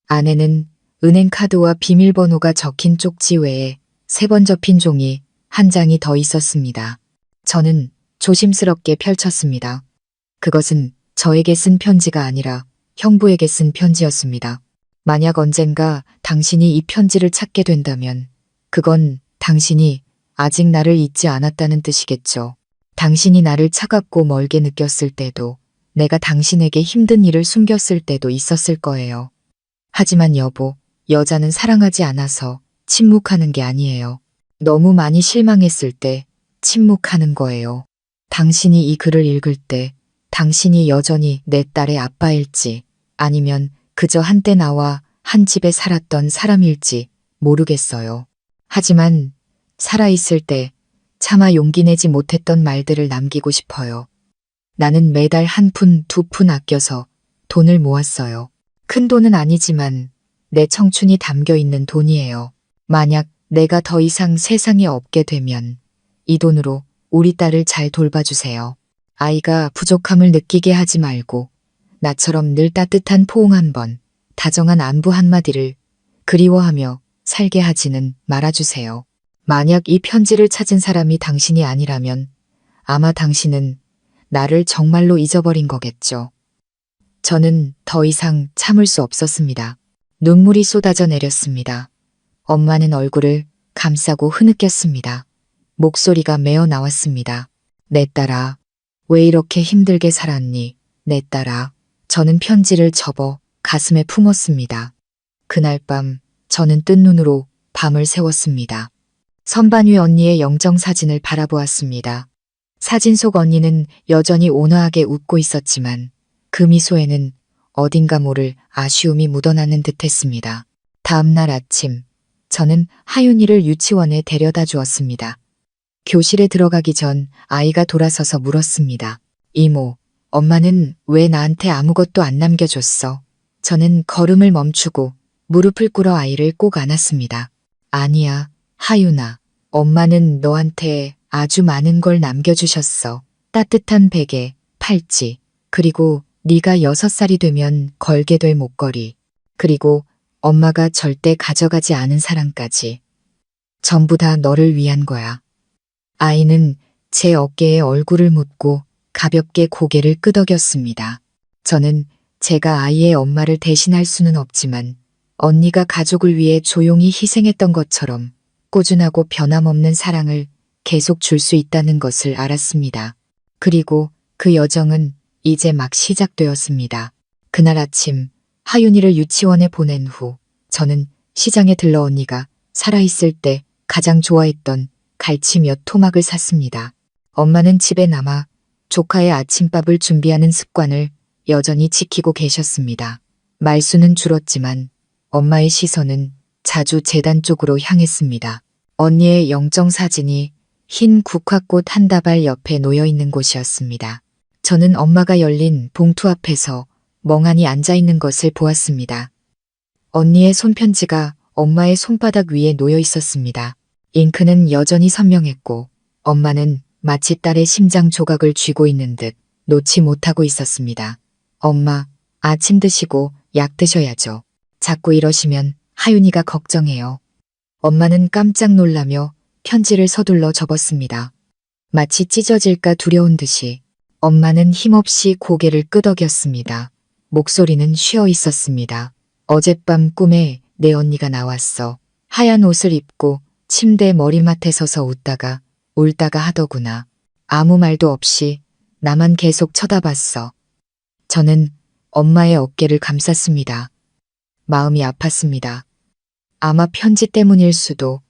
안에는 은행카드와 비밀번호가 적힌 쪽지 외에 3번 접힌 종이 한 장이 더 있었습니다. 저는 조심스럽게 펼쳤습니다. 그것은 저에게 쓴 편지가 아니라 형부에게 쓴 편지였습니다. 만약 언젠가 당신이 이 편지를 찾게 된다면 그건 당신이 아직 나를 잊지 않았다는 뜻이겠죠. 당신이 나를 차갑고 멀게 느꼈을 때도 내가 당신에게 힘든 일을 숨겼을 때도 있었을 거예요. 하지만 여보, 여자는 사랑하지 않아서 침묵하는 게 아니에요. 너무 많이 실망했을 때 침묵하는 거예요. 당신이 이 글을 읽을 때 당신이 여전히 내 딸의 아빠일지 아니면 그저 한때 나와 한 집에 살았던 사람일지 모르겠어요. 하지만 살아있을 때 차마 용기 내지 못했던 말들을 남기고 싶어요. 나는 매달 1푼, 2푼 아껴서 돈을 모았어요. 큰 돈은 아니지만 내 청춘이 담겨 있는 돈이에요. 만약 내가 더 이상 세상에 없게 되면 이 돈으로 우리 딸을 잘 돌봐주세요. 아이가 부족함을 느끼게 하지 말고 나처럼 늘 따뜻한 포옹 한 번, 다정한 안부 한마디를 그리워하며 살게 하지는 말아주세요. 만약 이 편지를 찾은 사람이 당신이 아니라면 아마 당신은 나를 정말로 잊어버린 거겠죠. 저는 더 이상 참을 수 없었습니다. 눈물이 쏟아져 내렸습니다. 엄마는 얼굴을 감싸고 흐느꼈습니다. 목소리가 메어 나왔습니다. 내 딸아, 왜 이렇게 힘들게 살았니? 내 딸아. 저는 편지를 접어 가슴에 품었습니다. 그날 밤 저는 뜬 눈으로 밤을 새웠습니다. 선반 위 언니의 영정사진을 바라보았습니다. 사진 속 언니는 여전히 온화하게 웃고 있었지만 그 미소에는 어딘가 모를 아쉬움이 묻어나는 듯했습니다. 다음 날 아침 저는 하윤이를 유치원에 데려다 주었습니다. 교실에 들어가기 전 아이가 돌아서서 물었습니다. 이모, 엄마는 왜 나한테 아무것도 안 남겨줬어? 저는 걸음을 멈추고 무릎을 꿇어 아이를 꼭 안았습니다. 아니야, 하윤아. 엄마는 너한테 아주 많은 걸 남겨주셨어. 따뜻한 베개, 팔찌, 그리고 네가 6살이 되면 걸게 될 목걸이, 그리고 엄마가 절대 가져가지 않은 사랑까지. 전부 다 너를 위한 거야. 아이는 제 어깨에 얼굴을 묻고 가볍게 고개를 끄덕였습니다. 저는 제가 아이의 엄마를 대신할 수는 없지만 언니가 가족을 위해 조용히 희생했던 것처럼 꾸준하고 변함없는 사랑을 계속 줄 수 있다는 것을 알았습니다. 그리고 그 여정은 이제 막 시작되었습니다. 그날 아침 하윤이를 유치원에 보낸 후 저는 시장에 들러 언니가 살아있을 때 가장 좋아했던 갈치 몇 토막을 샀습니다. 엄마는 집에 남아 조카의 아침밥을 준비하는 습관을 여전히 지키고 계셨습니다. 말수는 줄었지만 엄마의 시선은 자주 재단 쪽으로 향했습니다. 언니의 영정사진이 흰 국화꽃 한 다발 옆에 놓여 있는 곳이었습니다. 저는 엄마가 열린 봉투 앞에서 멍하니 앉아 있는 것을 보았습니다. 언니의 손편지가 엄마의 손바닥 위에 놓여 있었습니다. 잉크는 여전히 선명했고 엄마는 마치 딸의 심장 조각을 쥐고 있는 듯 놓지 못하고 있었습니다. 엄마, 아침 드시고 약 드셔야죠. 자꾸 이러시면 하윤이가 걱정해요. 엄마는 깜짝 놀라며 편지를 서둘러 접었습니다. 마치 찢어질까 두려운 듯이 엄마는 힘없이 고개를 끄덕였습니다. 목소리는 쉬어 있었습니다. 어젯밤 꿈에 내 언니가 나왔어. 하얀 옷을 입고 침대 머리맡에 서서 웃다가 울다가 하더구나. 아무 말도 없이 나만 계속 쳐다봤어. 저는 엄마의 어깨를 감쌌습니다. 마음이 아팠습니다. 아마 편지 때문일 수도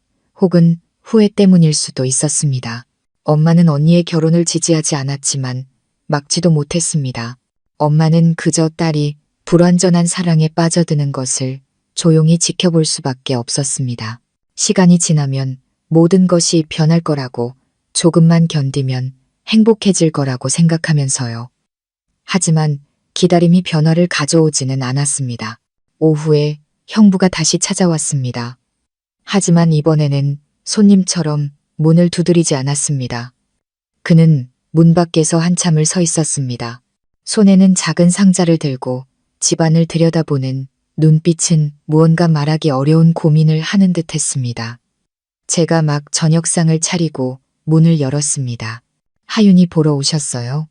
혹은 후회 때문일 수도 있었습니다. 엄마는 언니의 결혼을 지지하지 않았지만 막지도 못했습니다. 엄마는 그저 딸이 불완전한 사랑에 빠져드는 것을 조용히 지켜볼 수밖에 없었습니다. 시간이 지나면 모든 것이 변할 거라고, 조금만 견디면 행복해질 거라고 생각하면서요. 하지만 기다림이 변화를 가져오지는 않았습니다. 오후에 형부가 다시 찾아왔습니다. 하지만 이번에는 손님처럼 문을 두드리지 않았습니다. 그는 문 밖에서 한참을 서 있었습니다. 손에는 작은 상자를 들고 집안을 들여다보는 눈빛은 무언가 말하기 어려운 고민을 하는 듯 했습니다. 제가 막 저녁상을 차리고 문을 열었습니다. 하윤이 보러 오셨어요?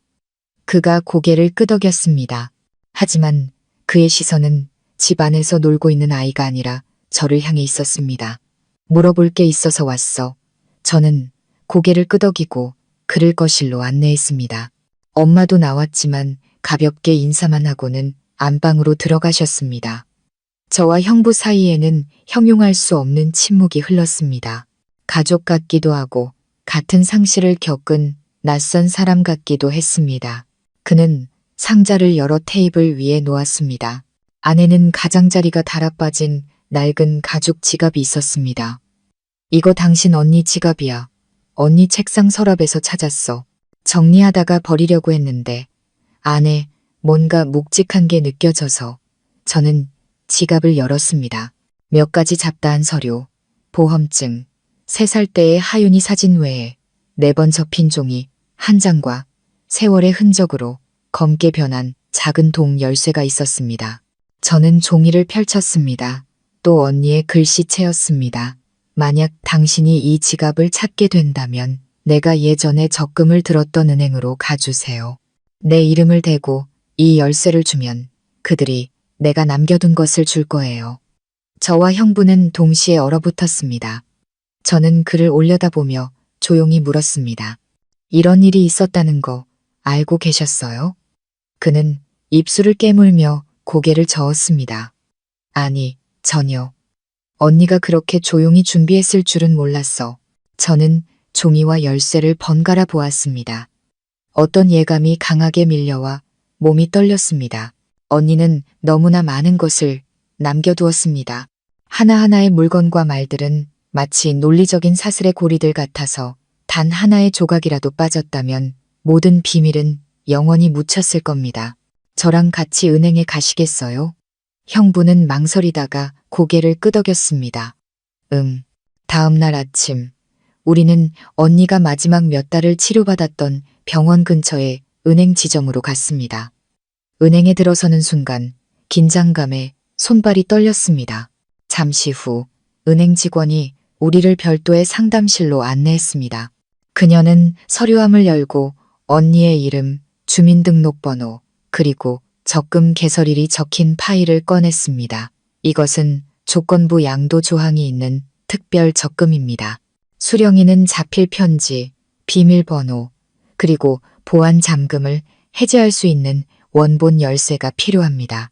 그가 고개를 끄덕였습니다. 하지만 그의 시선은 집 안에서 놀고 있는 아이가 아니라 저를 향해 있었습니다. 물어볼 게 있어서 왔어. 저는 고개를 끄덕이고 그를 거실로 안내했습니다. 엄마도 나왔지만 가볍게 인사만 하고는 안방으로 들어가셨습니다. 저와 형부 사이에는 형용할 수 없는 침묵이 흘렀습니다. 가족 같기도 하고 같은 상실을 겪은 낯선 사람 같기도 했습니다. 그는 상자를 열어 테이블 위에 놓았습니다. 안에는 가장자리가 달아빠진 낡은 가죽 지갑이 있었습니다. 이거 당신 언니 지갑이야. 언니 책상 서랍에서 찾았어. 정리하다가 버리려고 했는데 안에 뭔가 묵직한 게 느껴져서 저는 지갑을 열었습니다. 몇 가지 잡다한 서류, 보험증, 3살 때의 하윤이 사진 외에 4번 접힌 종이 한 장과 세월의 흔적으로 검게 변한 작은 동 열쇠가 있었습니다. 저는 종이를 펼쳤습니다. 또 언니의 글씨체였습니다. 만약 당신이 이 지갑을 찾게 된다면 내가 예전에 적금을 들었던 은행으로 가주세요. 내 이름을 대고 이 열쇠를 주면 그들이 내가 남겨둔 것을 줄 거예요. 저와 형부는 동시에 얼어붙었습니다. 저는 그를 올려다보며 조용히 물었습니다. 이런 일이 있었다는 거 알고 계셨어요? 그는 입술을 깨물며 고개를 저었습니다. 아니, 전혀. 언니가 그렇게 조용히 준비했을 줄은 몰랐어. 저는 종이와 열쇠를 번갈아 보았습니다. 어떤 예감이 강하게 밀려와 몸이 떨렸습니다. 언니는 너무나 많은 것을 남겨두었습니다. 하나하나의 물건과 말들은 마치 논리적인 사슬의 고리들 같아서 단 하나의 조각이라도 빠졌다면 모든 비밀은 영원히 묻혔을 겁니다. 저랑 같이 은행에 가시겠어요? 형부는 망설이다가 고개를 끄덕였습니다. 다음 날 아침 우리는 언니가 마지막 몇 달을 치료받았던 병원 근처의 은행 지점으로 갔습니다. 은행에 들어서는 순간 긴장감에 손발이 떨렸습니다. 잠시 후 은행 직원이 우리를 별도의 상담실로 안내했습니다. 그녀는 서류함을 열고 언니의 이름, 주민등록번호, 그리고 적금 개설일이 적힌 파일을 꺼냈습니다. 이것은 조건부 양도 조항이 있는 특별 적금입니다. 수령인은 자필 편지, 비밀번호, 그리고 보안 잠금을 해제할 수 있는 원본 열쇠가 필요합니다.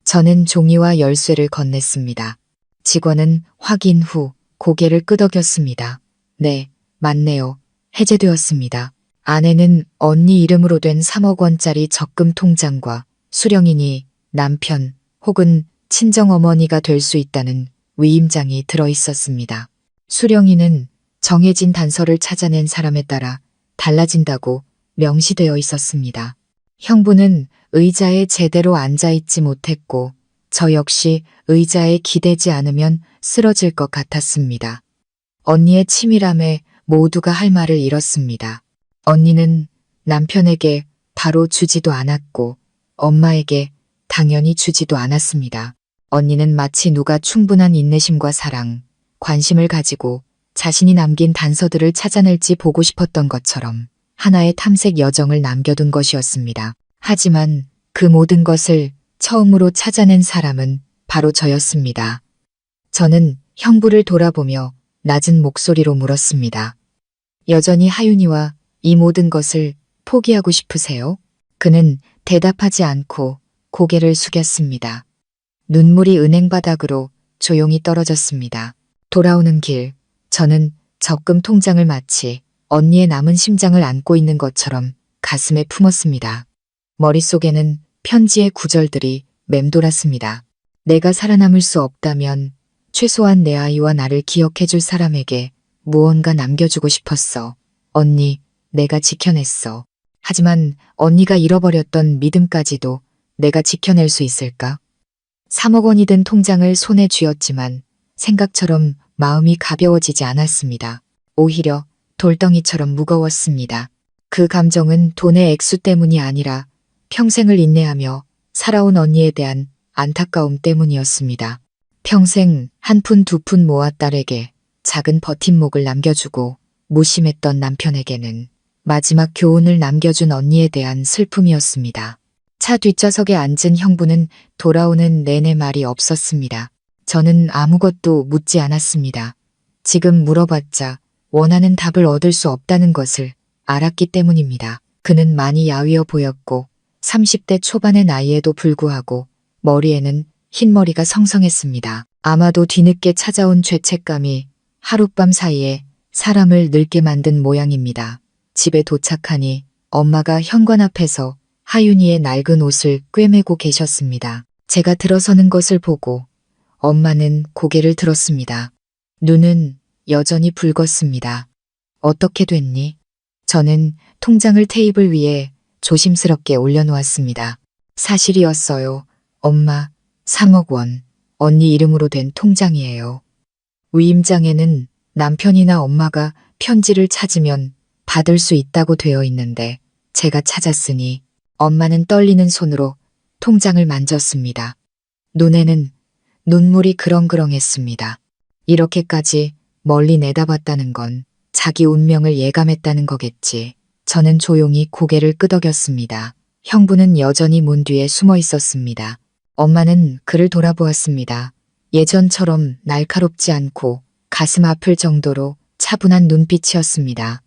저는 종이와 열쇠를 건넸습니다. 직원은 확인 후 고개를 끄덕였습니다. 네, 맞네요. 해제되었습니다. 안에는 언니 이름으로 된 3억 원짜리 적금 통장과 수령인이 남편 혹은 친정어머니가 될 수 있다는 위임장이 들어 있었습니다. 수령인은 정해진 단서를 찾아낸 사람에 따라 달라진다고 명시되어 있었습니다. 형부는 의자에 제대로 앉아있지 못했고 저 역시 의자에 기대지 않으면 쓰러질 것 같았습니다. 언니의 치밀함에 모두가 할 말을 잃었습니다. 언니는 남편에게 바로 주지도 않았고 엄마에게 당연히 주지도 않았습니다. 언니는 마치 누가 충분한 인내심과 사랑, 관심을 가지고 자신이 남긴 단서들을 찾아낼지 보고 싶었던 것처럼 하나의 탐색 여정을 남겨둔 것이었습니다. 하지만 그 모든 것을 처음으로 찾아낸 사람은 바로 저였습니다. 저는 형부를 돌아보며 낮은 목소리로 물었습니다. 여전히 하윤이와 이 모든 것을 포기하고 싶으세요? 그는 대답하지 않고 고개를 숙였습니다. 눈물이 은행 바닥으로 조용히 떨어졌습니다. 돌아오는 길, 저는 적금 통장을 마치 언니의 남은 심장을 안고 있는 것처럼 가슴에 품었습니다. 머릿속에는 편지의 구절들이 맴돌았습니다. 내가 살아남을 수 없다면 최소한 내 아이와 나를 기억해 줄 사람에게 무언가 남겨주고 싶었어. 언니, 내가 지켜냈어. 하지만 언니가 잃어버렸던 믿음까지도 내가 지켜낼 수 있을까? 3억 원이 든 통장을 손에 쥐었지만 생각처럼 마음이 가벼워지지 않았습니다. 오히려 돌덩이처럼 무거웠습니다. 그 감정은 돈의 액수 때문이 아니라 평생을 인내하며 살아온 언니에 대한 안타까움 때문이었습니다. 평생 한 푼 두 푼 모아 딸에게 작은 버팀목을 남겨주고 무심했던 남편에게는 마지막 교훈을 남겨준 언니에 대한 슬픔이었습니다. 차 뒷좌석에 앉은 형부는 돌아오는 내내 말이 없었습니다. 저는 아무것도 묻지 않았습니다. 지금 물어봤자 원하는 답을 얻을 수 없다는 것을 알았기 때문입니다. 그는 많이 야위어 보였고 30대 초반의 나이에도 불구하고 머리에는 흰머리가 성성했습니다. 아마도 뒤늦게 찾아온 죄책감이 하룻밤 사이에 사람을 늙게 만든 모양입니다. 집에 도착하니 엄마가 현관 앞에서 하윤이의 낡은 옷을 꿰매고 계셨습니다. 제가 들어서는 것을 보고 엄마는 고개를 들었습니다. 눈은 여전히 붉었습니다. 어떻게 됐니? 저는 통장을 테이블 위에 조심스럽게 올려놓았습니다. 사실이었어요. 엄마, 3억 원. 언니 이름으로 된 통장이에요. 위임장에는 남편이나 엄마가 편지를 찾으면 받을 수 있다고 되어 있는데 제가 찾았으니 엄마는 떨리는 손으로 통장을 만졌습니다. 눈에는 눈물이 그렁그렁했습니다. 이렇게까지 멀리 내다봤다는 건 자기 운명을 예감했다는 거겠지. 저는 조용히 고개를 끄덕였습니다. 형부는 여전히 문 뒤에 숨어 있었습니다. 엄마는 그를 돌아보았습니다. 예전처럼 날카롭지 않고 가슴 아플 정도로 차분한 눈빛이었습니다.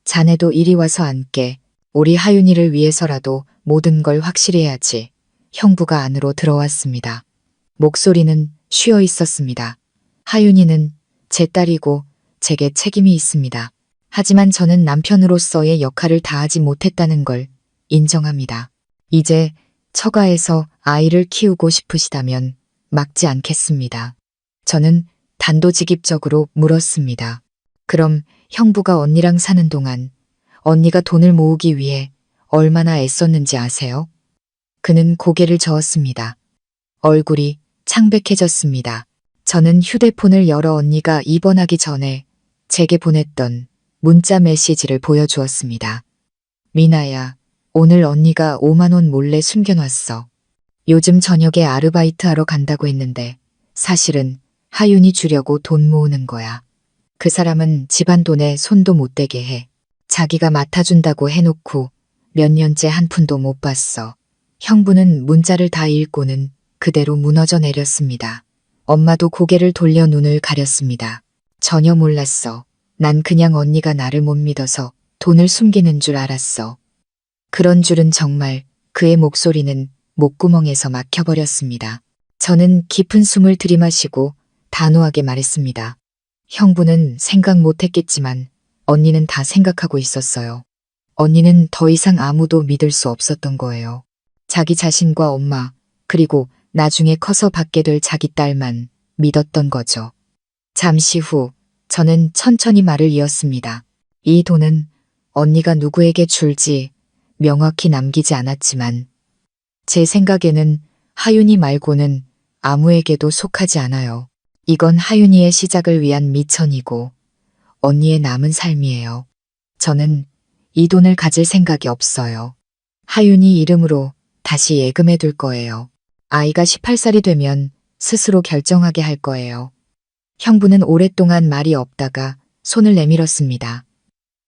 자네도 이리 와서 앉게. 우리 하윤이를 위해서라도 모든 걸 확실히 해야지. 형부가 안으로 들어왔습니다. 목소리는 쉬어 있었습니다. 하윤이는 제 딸이고 제게 책임이 있습니다. 하지만 저는 남편으로서의 역할을 다하지 못했다는 걸 인정합니다. 이제 처가에서 아이를 키우고 싶으시다면 막지 않겠습니다. 저는 단도직입적으로 물었습니다. 그럼 형부가 언니랑 사는 동안 언니가 돈을 모으기 위해 얼마나 애썼는지 아세요? 그는 고개를 저었습니다. 얼굴이 창백해졌습니다. 저는 휴대폰을 열어 언니가 입원하기 전에 제게 보냈던 문자 메시지를 보여주었습니다. 미나야, 오늘 언니가 5만 원 몰래 숨겨놨어. 요즘 저녁에 아르바이트 하러 간다고 했는데 사실은 하윤이 주려고 돈 모으는 거야. 그 사람은 집안 돈에 손도 못 대게 해. 자기가 맡아준다고 해놓고 몇 년째 한 푼도 못 봤어. 형부는 문자를 다 읽고는 그대로 무너져 내렸습니다. 엄마도 고개를 돌려 눈을 가렸습니다. 전혀 몰랐어. 난 그냥 언니가 나를 못 믿어서 돈을 숨기는 줄 알았어. 그런 줄은 정말. 그의 목소리는 목구멍에서 막혀버렸습니다. 저는 깊은 숨을 들이마시고 단호하게 말했습니다. 형부는 생각 못했겠지만 언니는 다 생각하고 있었어요. 언니는 더 이상 아무도 믿을 수 없었던 거예요. 자기 자신과 엄마, 그리고 나중에 커서 받게 될 자기 딸만 믿었던 거죠. 잠시 후 저는 천천히 말을 이었습니다. 이 돈은 언니가 누구에게 줄지 명확히 남기지 않았지만 제 생각에는 하윤이 말고는 아무에게도 속하지 않아요. 이건 하윤이의 시작을 위한 미천이고 언니의 남은 삶이에요. 저는 이 돈을 가질 생각이 없어요. 하윤이 이름으로 다시 예금해 둘 거예요. 아이가 18살이 되면 스스로 결정하게 할 거예요. 형부는 오랫동안 말이 없다가 손을 내밀었습니다.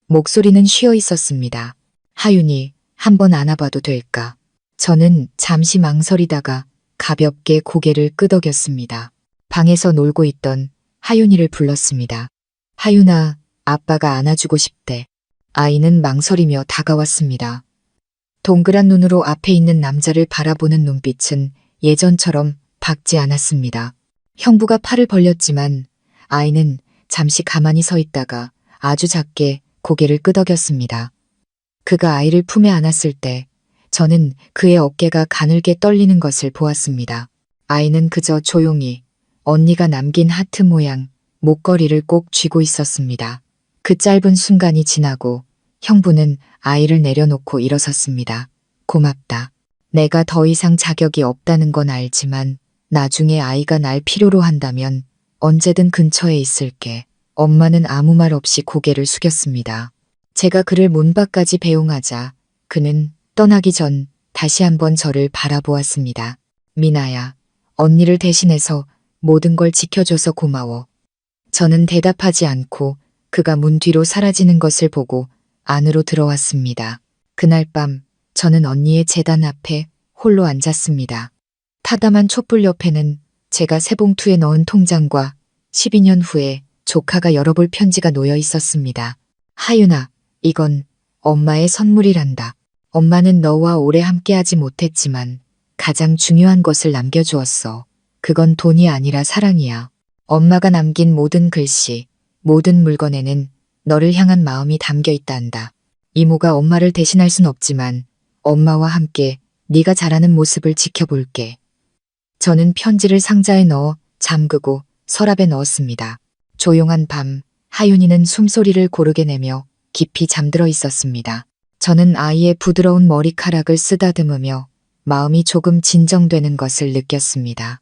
목소리는 쉬어 있었습니다. 하윤이 한번 안아봐도 될까? 저는 잠시 망설이다가 가볍게 고개를 끄덕였습니다. 방에서 놀고 있던 하윤이를 불렀습니다. 하윤아, 아빠가 안아주고 싶대. 아이는 망설이며 다가왔습니다. 동그란 눈으로 앞에 있는 남자를 바라보는 눈빛은 예전처럼 밝지 않았습니다. 형부가 팔을 벌렸지만 아이는 잠시 가만히 서 있다가 아주 작게 고개를 끄덕였습니다. 그가 아이를 품에 안았을 때 저는 그의 어깨가 가늘게 떨리는 것을 보았습니다. 아이는 그저 조용히 언니가 남긴 하트 모양 목걸이를 꼭 쥐고 있었습니다. 그 짧은 순간이 지나고 형부는 아이를 내려놓고 일어섰습니다. 고맙다. 내가 더 이상 자격이 없다는 건 알지만 나중에 아이가 날 필요로 한다면 언제든 근처에 있을게. 엄마는 아무 말 없이 고개를 숙였습니다. 제가 그를 문 밖까지 배웅하자 그는 떠나기 전 다시 한번 저를 바라보았습니다. 미나야, 언니를 대신해서 모든 걸 지켜줘서 고마워. 저는 대답하지 않고 그가 문 뒤로 사라지는 것을 보고 안으로 들어왔습니다. 그날 밤 저는 언니의 제단 앞에 홀로 앉았습니다. 타담한 촛불 옆에는 제가 새 봉투에 넣은 통장과 12년 후에 조카가 열어볼 편지가 놓여 있었습니다. 하윤아, 이건 엄마의 선물이란다. 엄마는 너와 오래 함께하지 못했지만 가장 중요한 것을 남겨주었어. 그건 돈이 아니라 사랑이야. 엄마가 남긴 모든 글씨, 모든 물건에는 너를 향한 마음이 담겨 있단다. 이모가 엄마를 대신할 순 없지만 엄마와 함께 네가 자라는 모습을 지켜볼게. 저는 편지를 상자에 넣어 잠그고 서랍에 넣었습니다. 조용한 밤, 하윤이는 숨소리를 고르게 내며 깊이 잠들어 있었습니다. 저는 아이의 부드러운 머리카락을 쓰다듬으며 마음이 조금 진정되는 것을 느꼈습니다.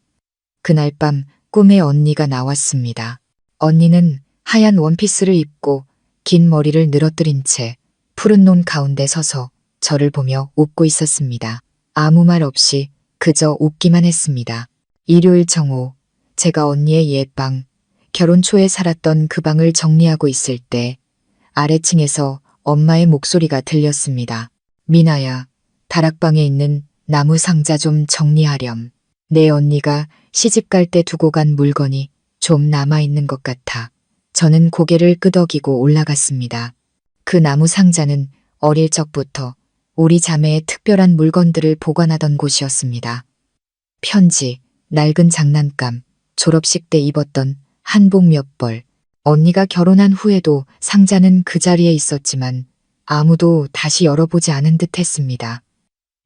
그날 밤 꿈에 언니가 나왔습니다. 언니는 하얀 원피스를 입고 긴 머리를 늘어뜨린 채 푸른 논 가운데 서서 저를 보며 웃고 있었습니다. 아무 말 없이 그저 웃기만 했습니다. 일요일 정오, 제가 언니의 옛방, 결혼 초에 살았던 그 방을 정리하고 있을 때 아래층에서 엄마의 목소리가 들렸습니다. 미나야, 다락방에 있는 나무 상자 좀 정리하렴. 내 언니가 시집 갈 때 두고 간 물건이 좀 남아있는 것 같아. 저는 고개를 끄덕이고 올라갔습니다. 그 나무 상자는 어릴 적부터 우리 자매의 특별한 물건들을 보관하던 곳이었습니다. 편지, 낡은 장난감, 졸업식 때 입었던 한복 몇 벌. 언니가 결혼한 후에도 상자는 그 자리에 있었지만 아무도 다시 열어보지 않은 듯 했습니다.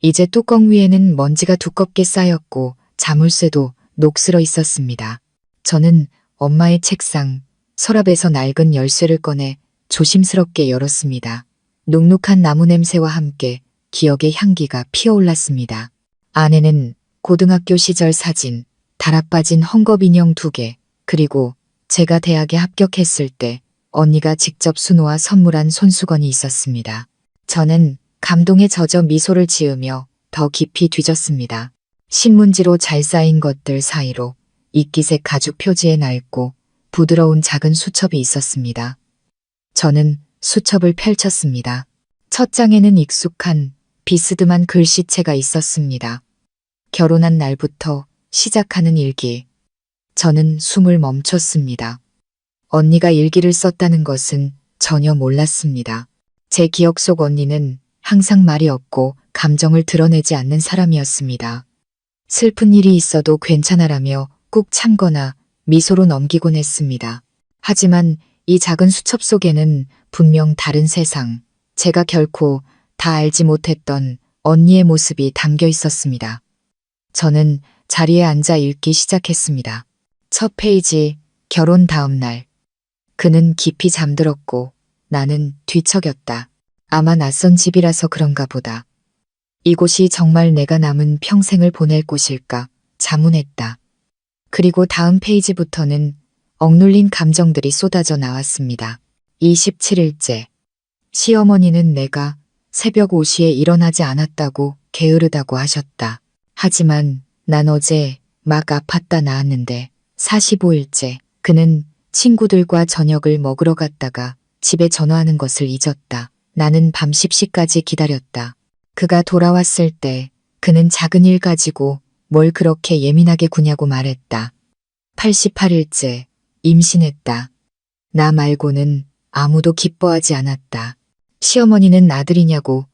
이제 뚜껑 위에는 먼지가 두껍게 쌓였고 자물쇠도 녹슬어 있었습니다. 저는 엄마의 책상, 서랍에서 낡은 열쇠를 꺼내 조심스럽게 열었습니다. 눅눅한 나무 냄새와 함께 기억의 향기가 피어올랐습니다. 안에는 고등학교 시절 사진, 다락빠진 헝겊인형 2개, 그리고 제가 대학에 합격했을 때 언니가 직접 수놓아 선물한 손수건이 있었습니다. 저는 감동에 젖어 미소를 지으며 더 깊이 뒤졌습니다. 신문지로 잘 쌓인 것들 사이로 이끼색 가죽 표지의 낡고 부드러운 작은 수첩이 있었습니다. 저는 수첩을 펼쳤습니다. 첫 장에는 익숙한 비스듬한 글씨체가 있었습니다. 결혼한 날부터 시작하는 일기. 저는 숨을 멈췄습니다. 언니가 일기를 썼다는 것은 전혀 몰랐습니다. 제 기억 속 언니는 항상 말이 없고 감정을 드러내지 않는 사람이었습니다. 슬픈 일이 있어도 괜찮아라며 꾹 참거나 미소로 넘기곤 했습니다. 하지만 이 작은 수첩 속에는 분명 다른 세상, 제가 결코 다 알지 못했던 언니의 모습이 담겨 있었습니다. 저는 자리에 앉아 읽기 시작했습니다. 첫 페이지, 결혼 다음 날. 그는 깊이 잠들었고 나는 뒤척였다. 아마 낯선 집이라서 그런가 보다. 이곳이 정말 내가 남은 평생을 보낼 곳일까 자문했다. 그리고 다음 페이지부터는 억눌린 감정들이 쏟아져 나왔습니다. 27일째. 시어머니는 내가 새벽 5시에 일어나지 않았다고 게으르다고 하셨다. 하지만 난 어제 막 아팠다 나았는데 45일째. 그는 친구들과 저녁을 먹으러 갔다가 집에 전화하는 것을 잊었다. 나는 밤 10시까지 기다렸다. 그가 돌아왔을 때 그는 작은 일 가지고 뭘 그렇게 예민하게 구냐고 말했다. 88일째. 임신했다. 나 말고는 아무도 기뻐하지 않았다. 시어머니는 아들이냐고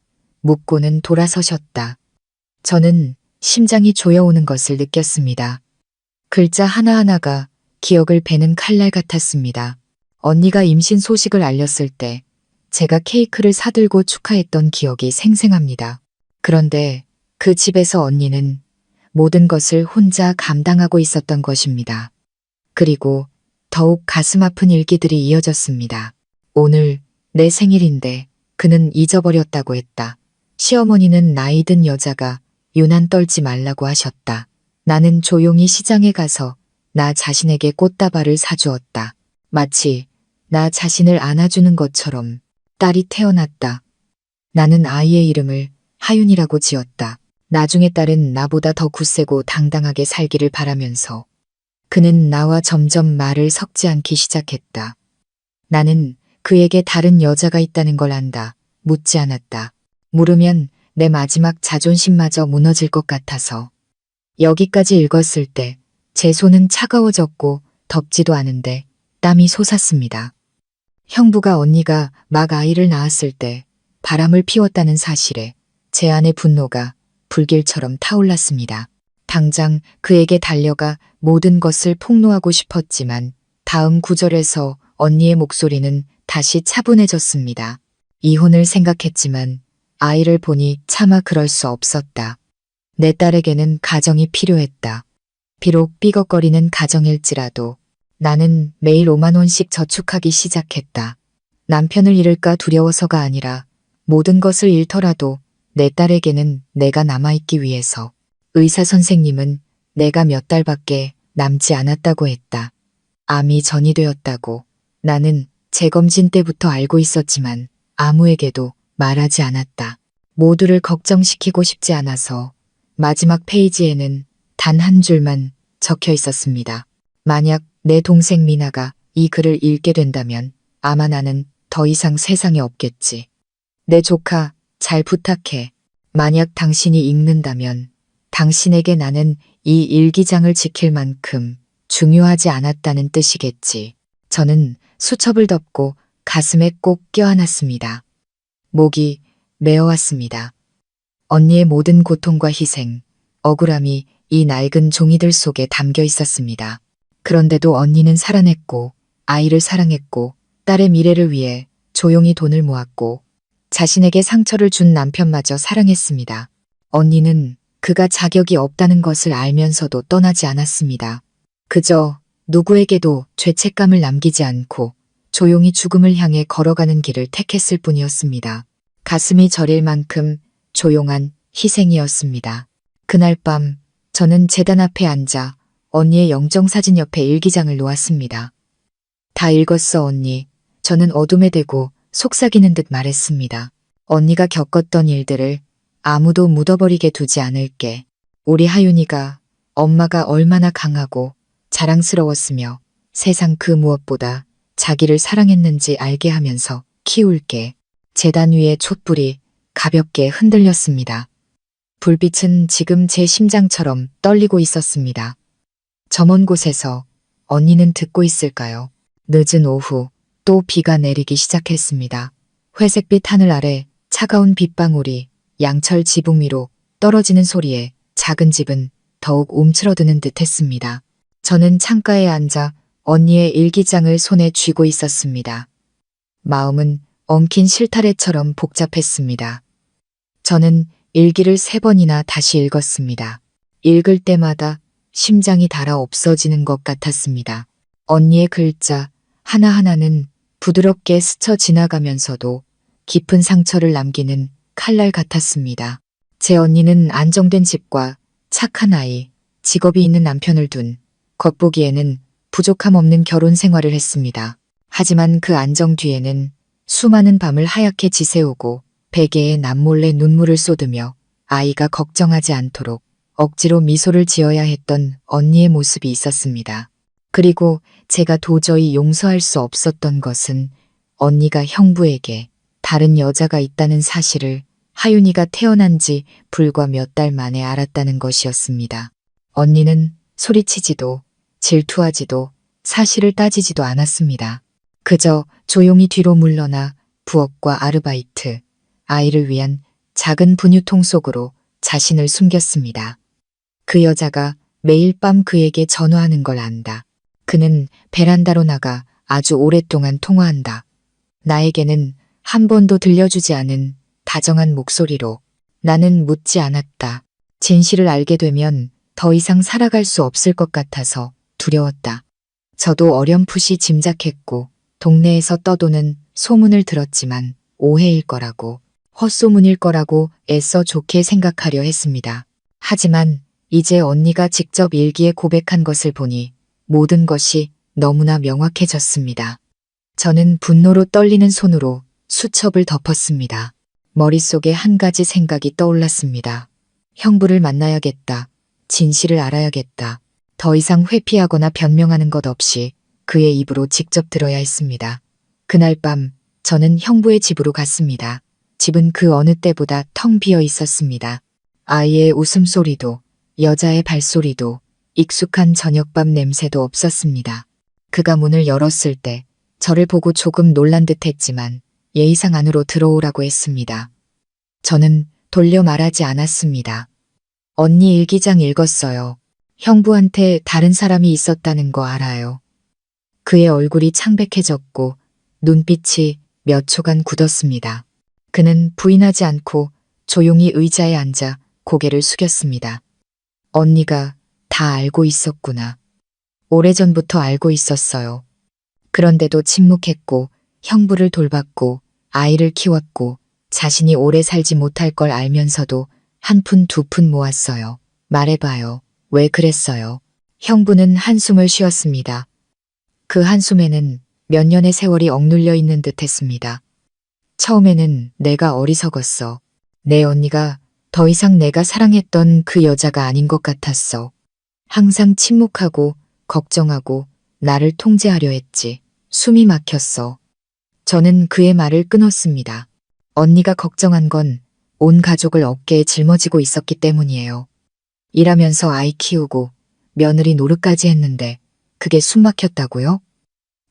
묻고는 돌아서셨다. 저는 심장이 조여오는 것을 느꼈습니다. 글자 하나하나가 기억을 베는 칼날 같았습니다. 언니가 임신 소식을 알렸을 때 제가 케이크를 사들고 축하했던 기억이 생생합니다. 그런데 그 집에서 언니는 모든 것을 혼자 감당하고 있었던 것입니다. 그리고 더욱 가슴 아픈 일기들이 이어졌습니다. 오늘 내 생일인데 그는 잊어버렸다고 했다. 시어머니는 나이 든 여자가 유난 떨지 말라고 하셨다. 나는 조용히 시장에 가서 나 자신에게 꽃다발을 사주었다. 마치 나 자신을 안아주는 것처럼. 딸이 태어났다. 나는 아이의 이름을 하윤이라고 지었다. 나중에 딸은 나보다 더 굳세고 당당하게 살기를 바라면서. 그는 나와 점점 말을 섞지 않기 시작했다. 나는 그에게 다른 여자가 있다는 걸 안다. 묻지 않았다. 물으면 내 마지막 자존심마저 무너질 것 같아서. 여기까지 읽었을 때 제 손은 차가워졌고 덥지도 않은데 땀이 솟았습니다. 형부가 언니가 막 아이를 낳았을 때 바람을 피웠다는 사실에 제 안의 분노가 불길처럼 타올랐습니다. 당장 그에게 달려가 모든 것을 폭로하고 싶었지만 다음 구절에서 언니의 목소리는 다시 차분해졌습니다. 이혼을 생각했지만 아이를 보니 차마 그럴 수 없었다. 내 딸에게는 가정이 필요했다. 비록 삐걱거리는 가정일지라도 나는 매일 5만 원씩 저축하기 시작했다. 남편을 잃을까 두려워서가 아니라 모든 것을 잃더라도 내 딸에게는 내가 남아있기 위해서. 의사 선생님은 내가 몇 달밖에 남지 않았다고 했다. 암이 전이되었다고. 나는 재검진 때부터 알고 있었지만 아무에게도 말하지 않았다. 모두를 걱정시키고 싶지 않아서 마지막 페이지에는 단 한 줄만 적혀 있었습니다. 만약 내 동생 미나가 이 글을 읽게 된다면 아마 나는 더 이상 세상에 없겠지. 내 조카, 잘 부탁해. 만약 당신이 읽는다면 당신에게 나는 이 일기장을 지킬 만큼 중요하지 않았다는 뜻이겠지. 저는 수첩을 덮고 가슴에 꼭 껴안았습니다. 목이 메어왔습니다. 언니의 모든 고통과 희생, 억울함이 이 낡은 종이들 속에 담겨 있었습니다. 그런데도 언니는 살아냈고 아이를 사랑했고 딸의 미래를 위해 조용히 돈을 모았고 자신에게 상처를 준 남편마저 사랑했습니다. 언니는 그가 자격이 없다는 것을 알면서도 떠나지 않았습니다. 그저 누구에게도 죄책감을 남기지 않고 조용히 죽음을 향해 걸어가는 길을 택했을 뿐이었습니다. 가슴이 저릴 만큼 조용한 희생이었습니다. 그날 밤 저는 제단 앞에 앉아 언니의 영정사진 옆에 일기장을 놓았습니다. 다 읽었어 언니. 저는 어둠에 대고 속삭이는 듯 말했습니다. 언니가 겪었던 일들을 아무도 묻어버리게 두지 않을게. 우리 하윤이가 엄마가 얼마나 강하고 자랑스러웠으며 세상 그 무엇보다 자기를 사랑했는지 알게 하면서 키울게. 제단 위의 촛불이 가볍게 흔들렸습니다. 불빛은 지금 제 심장처럼 떨리고 있었습니다. 저 먼 곳에서 언니는 듣고 있을까요? 늦은 오후 또 비가 내리기 시작했습니다. 회색빛 하늘 아래 차가운 빗방울이 양철 지붕 위로 떨어지는 소리에 작은 집은 더욱 움츠러드는 듯 했습니다. 저는 창가에 앉아 언니의 일기장을 손에 쥐고 있었습니다. 마음은 엉킨 실타래처럼 복잡했습니다. 저는 일기를 3번이나 다시 읽었습니다. 읽을 때마다 심장이 달아 없어지는 것 같았습니다. 언니의 글자 하나하나는 부드럽게 스쳐 지나가면서도 깊은 상처를 남기는 칼날 같았습니다. 제 언니는 안정된 집과 착한 아이, 직업이 있는 남편을 둔 겉보기에는 부족함 없는 결혼 생활을 했습니다. 하지만 그 안정 뒤에는 수많은 밤을 하얗게 지새우고 베개에 남몰래 눈물을 쏟으며 아이가 걱정하지 않도록 억지로 미소를 지어야 했던 언니의 모습이 있었습니다. 그리고 제가 도저히 용서할 수 없었던 것은 언니가 형부에게 다른 여자가 있다는 사실을 하윤이가 태어난 지 불과 몇 달 만에 알았다는 것이었습니다. 언니는 소리치지도 질투하지도 사실을 따지지도 않았습니다. 그저 조용히 뒤로 물러나 부엌과 아르바이트, 아이를 위한 작은 분유통 속으로 자신을 숨겼습니다. 그 여자가 매일 밤 그에게 전화하는 걸 안다. 그는 베란다로 나가 아주 오랫동안 통화한다. 나에게는 한 번도 들려주지 않은 다정한 목소리로. 나는 묻지 않았다. 진실을 알게 되면 더 이상 살아갈 수 없을 것 같아서 두려웠다. 저도 어렴풋이 짐작했고 동네에서 떠도는 소문을 들었지만 오해일 거라고, 헛소문일 거라고 애써 좋게 생각하려 했습니다. 하지만 이제 언니가 직접 일기에 고백한 것을 보니 모든 것이 너무나 명확해졌습니다. 저는 분노로 떨리는 손으로 수첩을 덮었습니다. 머릿속에 한 가지 생각이 떠올랐습니다. 형부를 만나야겠다. 진실을 알아야겠다. 더 이상 회피하거나 변명하는 것 없이 그의 입으로 직접 들어야 했습니다. 그날 밤 저는 형부의 집으로 갔습니다. 집은 그 어느 때보다 텅 비어 있었습니다. 아이의 웃음소리도 여자의 발소리도 익숙한 저녁밥 냄새도 없었습니다. 그가 문을 열었을 때 저를 보고 조금 놀란 듯 했지만 예의상 안으로 들어오라고 했습니다. 저는 돌려 말하지 않았습니다. 언니 일기장 읽었어요. 형부한테 다른 사람이 있었다는 거 알아요. 그의 얼굴이 창백해졌고 눈빛이 몇 초간 굳었습니다. 그는 부인하지 않고 조용히 의자에 앉아 고개를 숙였습니다. 언니가 다 알고 있었구나. 오래전부터 알고 있었어요. 그런데도 침묵했고 형부를 돌봤고 아이를 키웠고 자신이 오래 살지 못할 걸 알면서도 한 푼 두 푼 모았어요. 말해봐요. 왜 그랬어요? 형부는 한숨을 쉬었습니다. 그 한숨에는 몇 년의 세월이 억눌려 있는 듯 했습니다. 처음에는 내가 어리석었어. 내 언니가 더 이상 내가 사랑했던 그 여자가 아닌 것 같았어. 항상 침묵하고 걱정하고 나를 통제하려 했지. 숨이 막혔어. 저는 그의 말을 끊었습니다. 언니가 걱정한 건 온 가족을 어깨에 짊어지고 있었기 때문이에요. 일하면서 아이 키우고 며느리 노릇까지 했는데 그게 숨 막혔다고요?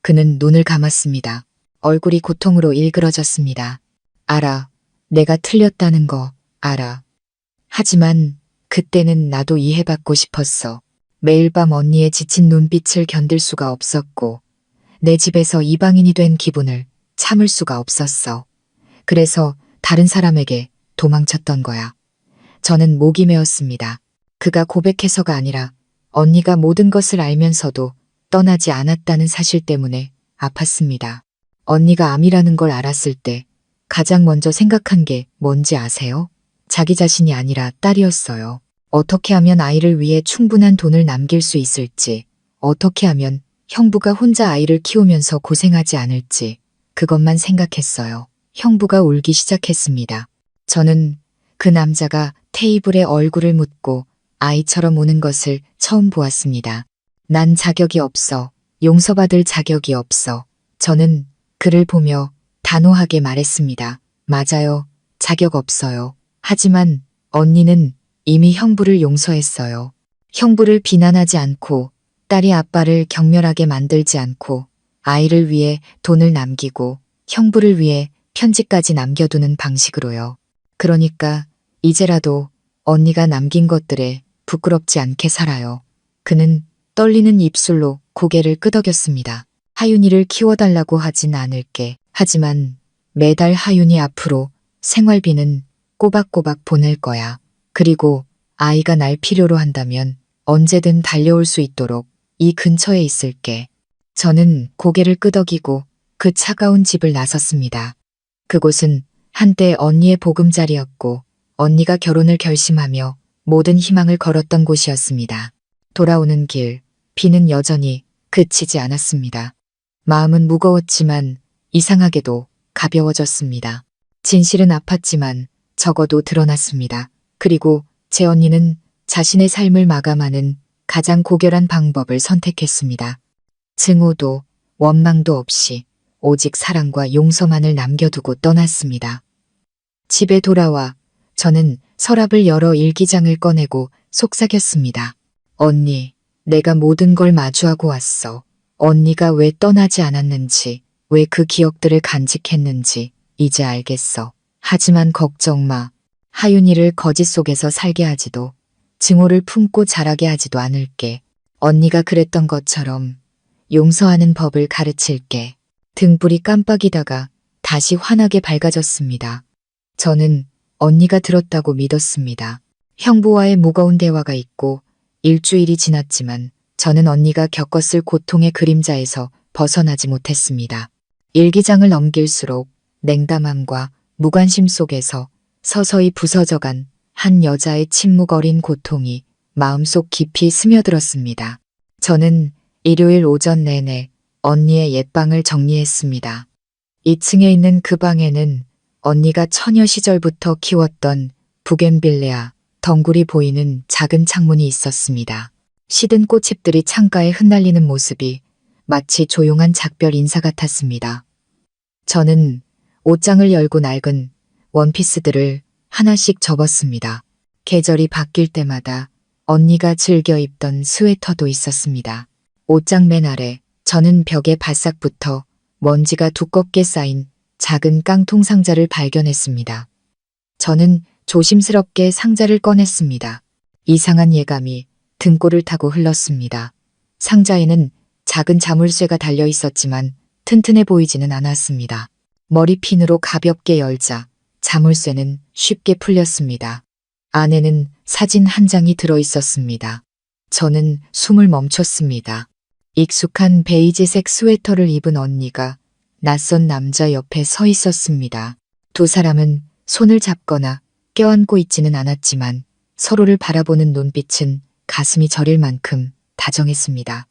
그는 눈을 감았습니다. 얼굴이 고통으로 일그러졌습니다. 알아. 내가 틀렸다는 거 알아. 하지만 그때는 나도 이해받고 싶었어. 매일 밤 언니의 지친 눈빛을 견딜 수가 없었고 내 집에서 이방인이 된 기분을 참을 수가 없었어. 그래서 다른 사람에게 도망쳤던 거야. 저는 목이 메었습니다. 그가 고백해서가 아니라 언니가 모든 것을 알면서도 떠나지 않았다는 사실 때문에 아팠습니다. 언니가 암이라는 걸 알았을 때 가장 먼저 생각한 게 뭔지 아세요? 자기 자신이 아니라 딸이었어요. 어떻게 하면 아이를 위해 충분한 돈을 남길 수 있을지, 어떻게 하면 형부가 혼자 아이를 키우면서 고생하지 않을지 그것만 생각했어요. 형부가 울기 시작했습니다. 저는 그 남자가 테이블에 얼굴을 묻고 아이처럼 우는 것을 처음 보았습니다. 난 자격이 없어. 용서받을 자격이 없어. 저는 그를 보며 단호하게 말했습니다. 맞아요. 자격 없어요. 하지만 언니는 이미 형부를 용서했어요. 형부를 비난하지 않고 딸이 아빠를 경멸하게 만들지 않고 아이를 위해 돈을 남기고 형부를 위해 편지까지 남겨두는 방식으로요. 그러니까 이제라도 언니가 남긴 것들에 부끄럽지 않게 살아요. 그는 떨리는 입술로 고개를 끄덕였습니다. 하윤이를 키워달라고 하진 않을게. 하지만 매달 하윤이 앞으로 생활비는 꼬박꼬박 보낼 거야. 그리고 아이가 날 필요로 한다면 언제든 달려올 수 있도록 이 근처에 있을게. 저는 고개를 끄덕이고 그 차가운 집을 나섰습니다. 그곳은 한때 언니의 보금자리였고 언니가 결혼을 결심하며 모든 희망을 걸었던 곳이었습니다. 돌아오는 길, 비는 여전히 그치지 않았습니다. 마음은 무거웠지만 이상하게도 가벼워졌습니다. 진실은 아팠지만 적어도 드러났습니다. 그리고 제 언니는 자신의 삶을 마감하는 가장 고결한 방법을 선택했습니다. 증오도 원망도 없이 오직 사랑과 용서만을 남겨두고 떠났습니다. 집에 돌아와 저는 서랍을 열어 일기장을 꺼내고 속삭였습니다. 언니, 내가 모든 걸 마주하고 왔어. 언니가 왜 떠나지 않았는지, 왜 그 기억들을 간직했는지 이제 알겠어. 하지만 걱정 마. 하윤이를 거짓 속에서 살게 하지도 증오를 품고 자라게 하지도 않을게. 언니가 그랬던 것처럼 용서하는 법을 가르칠게. 등불이 깜빡이다가 다시 환하게 밝아졌습니다. 저는 언니가 들었다고 믿었습니다. 형부와의 무거운 대화가 있고 일주일이 지났지만 저는 언니가 겪었을 고통의 그림자에서 벗어나지 못했습니다. 일기장을 넘길수록 냉담함과 무관심 속에서 서서히 부서져간 한 여자의 침묵 어린 고통이 마음속 깊이 스며들었습니다. 저는 일요일 오전 내내 언니의 옛방을 정리했습니다. 2층에 있는 그 방에는 언니가 처녀 시절부터 키웠던 부겐빌레아, 덩굴이 보이는 작은 창문이 있었습니다. 시든 꽃잎들이 창가에 흩날리는 모습이 마치 조용한 작별 인사 같았습니다. 저는 옷장을 열고 낡은 원피스들을 하나씩 접었습니다. 계절이 바뀔 때마다 언니가 즐겨 입던 스웨터도 있었습니다. 옷장 맨 아래 저는 벽에 바싹부터 먼지가 두껍게 쌓인 작은 깡통 상자를 발견했습니다. 저는 조심스럽게 상자를 꺼냈습니다. 이상한 예감이 등골을 타고 흘렀습니다. 상자에는 작은 자물쇠가 달려 있었지만 튼튼해 보이지는 않았습니다. 머리핀으로 가볍게 열자 자물쇠는 쉽게 풀렸습니다. 안에는 사진 한 장이 들어 있었습니다. 저는 숨을 멈췄습니다. 익숙한 베이지색 스웨터를 입은 언니가 낯선 남자 옆에 서 있었습니다. 두 사람은 손을 잡거나 껴안고 있지는 않았지만 서로를 바라보는 눈빛은 가슴이 저릴 만큼 다정했습니다.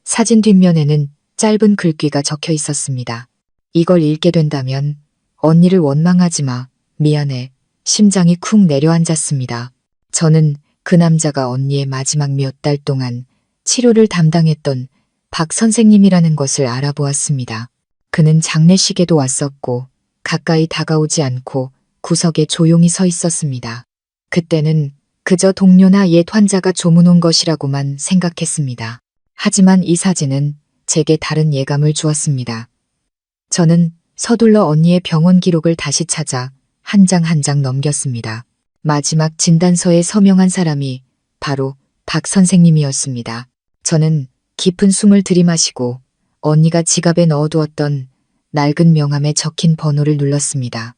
사진 뒷면에는 짧은 글귀가 적혀 있었습니다. 이걸 읽게 된다면 언니를 원망하지 마. 미안해. 심장이 쿵 내려앉았습니다. 저는 그 남자가 언니의 마지막 몇 달 동안 치료를 담당했던 박 선생님이라는 것을 알아보았습니다. 그는 장례식에도 왔었고 가까이 다가오지 않고 구석에 조용히 서 있었습니다. 그때는 그저 동료나 옛 환자가 조문온 것이라고만 생각했습니다. 하지만 이 사진은 제게 다른 예감을 주었습니다. 저는 서둘러 언니의 병원 기록을 다시 찾아 한 장 한 장 넘겼습니다. 마지막 진단서에 서명한 사람이 바로 박 선생님이었습니다. 저는 깊은 숨을 들이마시고 언니가 지갑에 넣어두었던 낡은 명함에 적힌 번호를 눌렀습니다.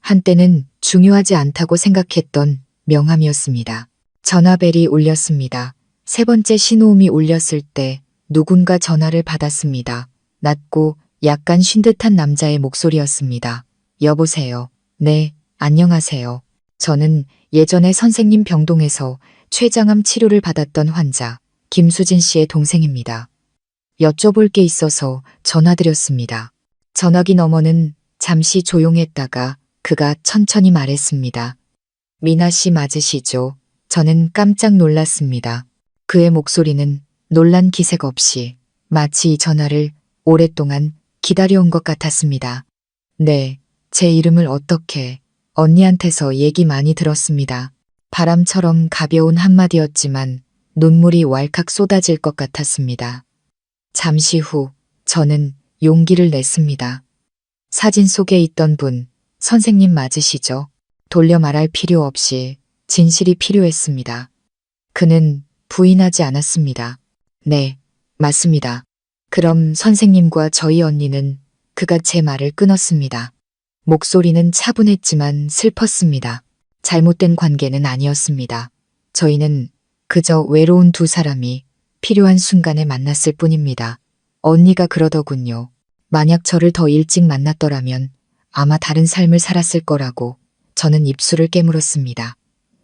한때는 중요하지 않다고 생각했던 명함이었습니다. 전화벨이 울렸습니다. 세 번째 신호음이 울렸을 때 누군가 전화를 받았습니다. 낮고 약간 쉰 듯한 남자의 목소리였습니다. 여보세요. 네, 안녕하세요. 저는 예전에 선생님 병동에서 췌장암 치료를 받았던 환자 김수진 씨의 동생입니다. 여쭤볼 게 있어서 전화드렸습니다. 전화기 너머는 잠시 조용했다가 그가 천천히 말했습니다. 미나 씨 맞으시죠? 저는 깜짝 놀랐습니다. 그의 목소리는 놀란 기색 없이 마치 이 전화를 오랫동안 기다려온 것 같았습니다. 네, 제 이름을 어떻게 언니한테서 얘기 많이 들었습니다. 바람처럼 가벼운 한마디였지만 눈물이 왈칵 쏟아질 것 같았습니다. 잠시 후 저는 용기를 냈습니다. 사진 속에 있던 분, 선생님 맞으시죠? 돌려 말할 필요 없이 진실이 필요했습니다. 그는 부인하지 않았습니다. 네, 맞습니다. 그럼 선생님과 저희 언니는 그가 제 말을 끊었습니다. 목소리는 차분했지만 슬펐습니다. 잘못된 관계는 아니었습니다. 저희는 그저 외로운 두 사람이 필요한 순간에 만났을 뿐입니다. 언니가 그러더군요. 만약 저를 더 일찍 만났더라면 아마 다른 삶을 살았을 거라고. 저는 입술을 깨물었습니다.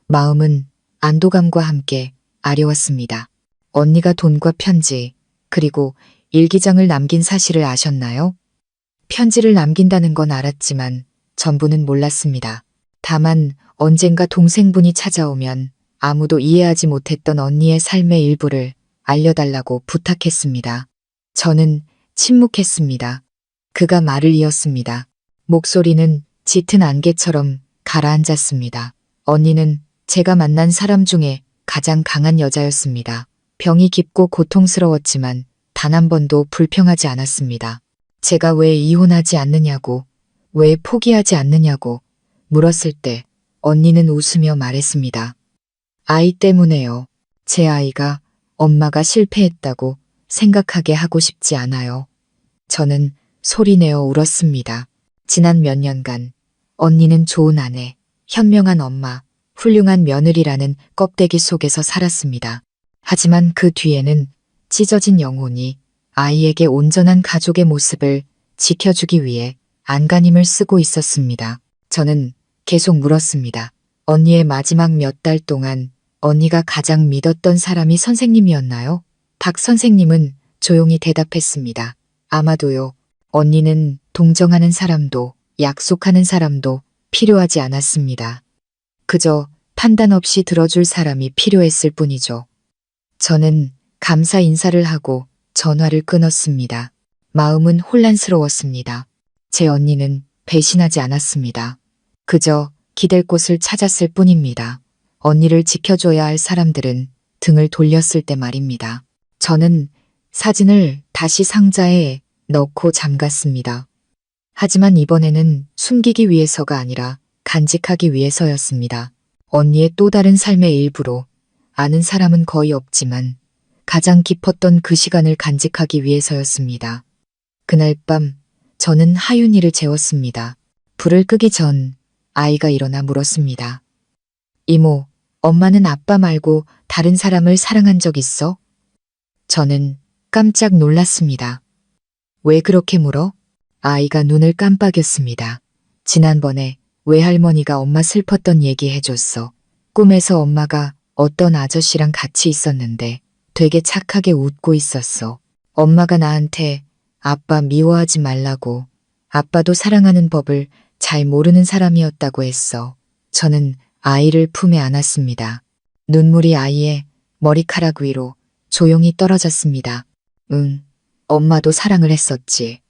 마음은 안도감과 함께 아려왔습니다. 언니가 돈과 편지, 그리고 일기장을 남긴 사실을 아셨나요? 편지를 남긴다는 건 알았지만 전부는 몰랐습니다. 다만 언젠가 동생분이 찾아오면 아무도 이해하지 못했던 언니의 삶의 일부를 알려달라고 부탁했습니다. 저는 침묵했습니다. 그가 말을 이었습니다. 목소리는 짙은 안개처럼 가라앉았습니다. 언니는 제가 만난 사람 중에 가장 강한 여자였습니다. 병이 깊고 고통스러웠지만 단 한 번도 불평하지 않았습니다. 제가 왜 이혼하지 않느냐고, 왜 포기하지 않느냐고 물었을 때 언니는 웃으며 말했습니다. 아이 때문에요. 제 아이가 엄마가 실패했다고 생각하게 하고 싶지 않아요. 저는 소리내어 울었습니다. 지난 몇 년간 언니는 좋은 아내, 현명한 엄마, 훌륭한 며느리라는 껍데기 속에서 살았습니다. 하지만 그 뒤에는 찢어진 영혼이 아이에게 온전한 가족의 모습을 지켜주기 위해 안간힘을 쓰고 있었습니다. 저는 계속 물었습니다. 언니의 마지막 몇 달 동안 언니가 가장 믿었던 사람이 선생님이었나요? 박 선생님은 조용히 대답했습니다. 아마도요. 언니는 동정하는 사람도 약속하는 사람도 필요하지 않았습니다. 그저 판단 없이 들어줄 사람이 필요했을 뿐이죠. 저는 감사 인사를 하고 전화를 끊었습니다. 마음은 혼란스러웠습니다. 제 언니는 배신하지 않았습니다. 그저 기댈 곳을 찾았을 뿐입니다. 언니를 지켜줘야 할 사람들은 등을 돌렸을 때 말입니다. 저는 사진을 다시 상자에 넣고 잠갔습니다. 하지만 이번에는 숨기기 위해서가 아니라 간직하기 위해서였습니다. 언니의 또 다른 삶의 일부로 아는 사람은 거의 없지만 가장 깊었던 그 시간을 간직하기 위해서였습니다. 그날 밤 저는 하윤이를 재웠습니다. 불을 끄기 전 아이가 일어나 물었습니다. 이모, 엄마는 아빠 말고 다른 사람을 사랑한 적 있어? 저는 깜짝 놀랐습니다. 왜 그렇게 물어? 아이가 눈을 깜빡였습니다. 지난번에 외할머니가 엄마 슬펐던 얘기 해줬어. 꿈에서 엄마가 어떤 아저씨랑 같이 있었는데 되게 착하게 웃고 있었어. 엄마가 나한테 아빠 미워하지 말라고, 아빠도 사랑하는 법을 잘 모르는 사람이었다고 했어. 저는 아이를 품에 안았습니다. 눈물이 아이의 머리카락 위로 조용히 떨어졌습니다. 응, 엄마도 사랑을 했었지.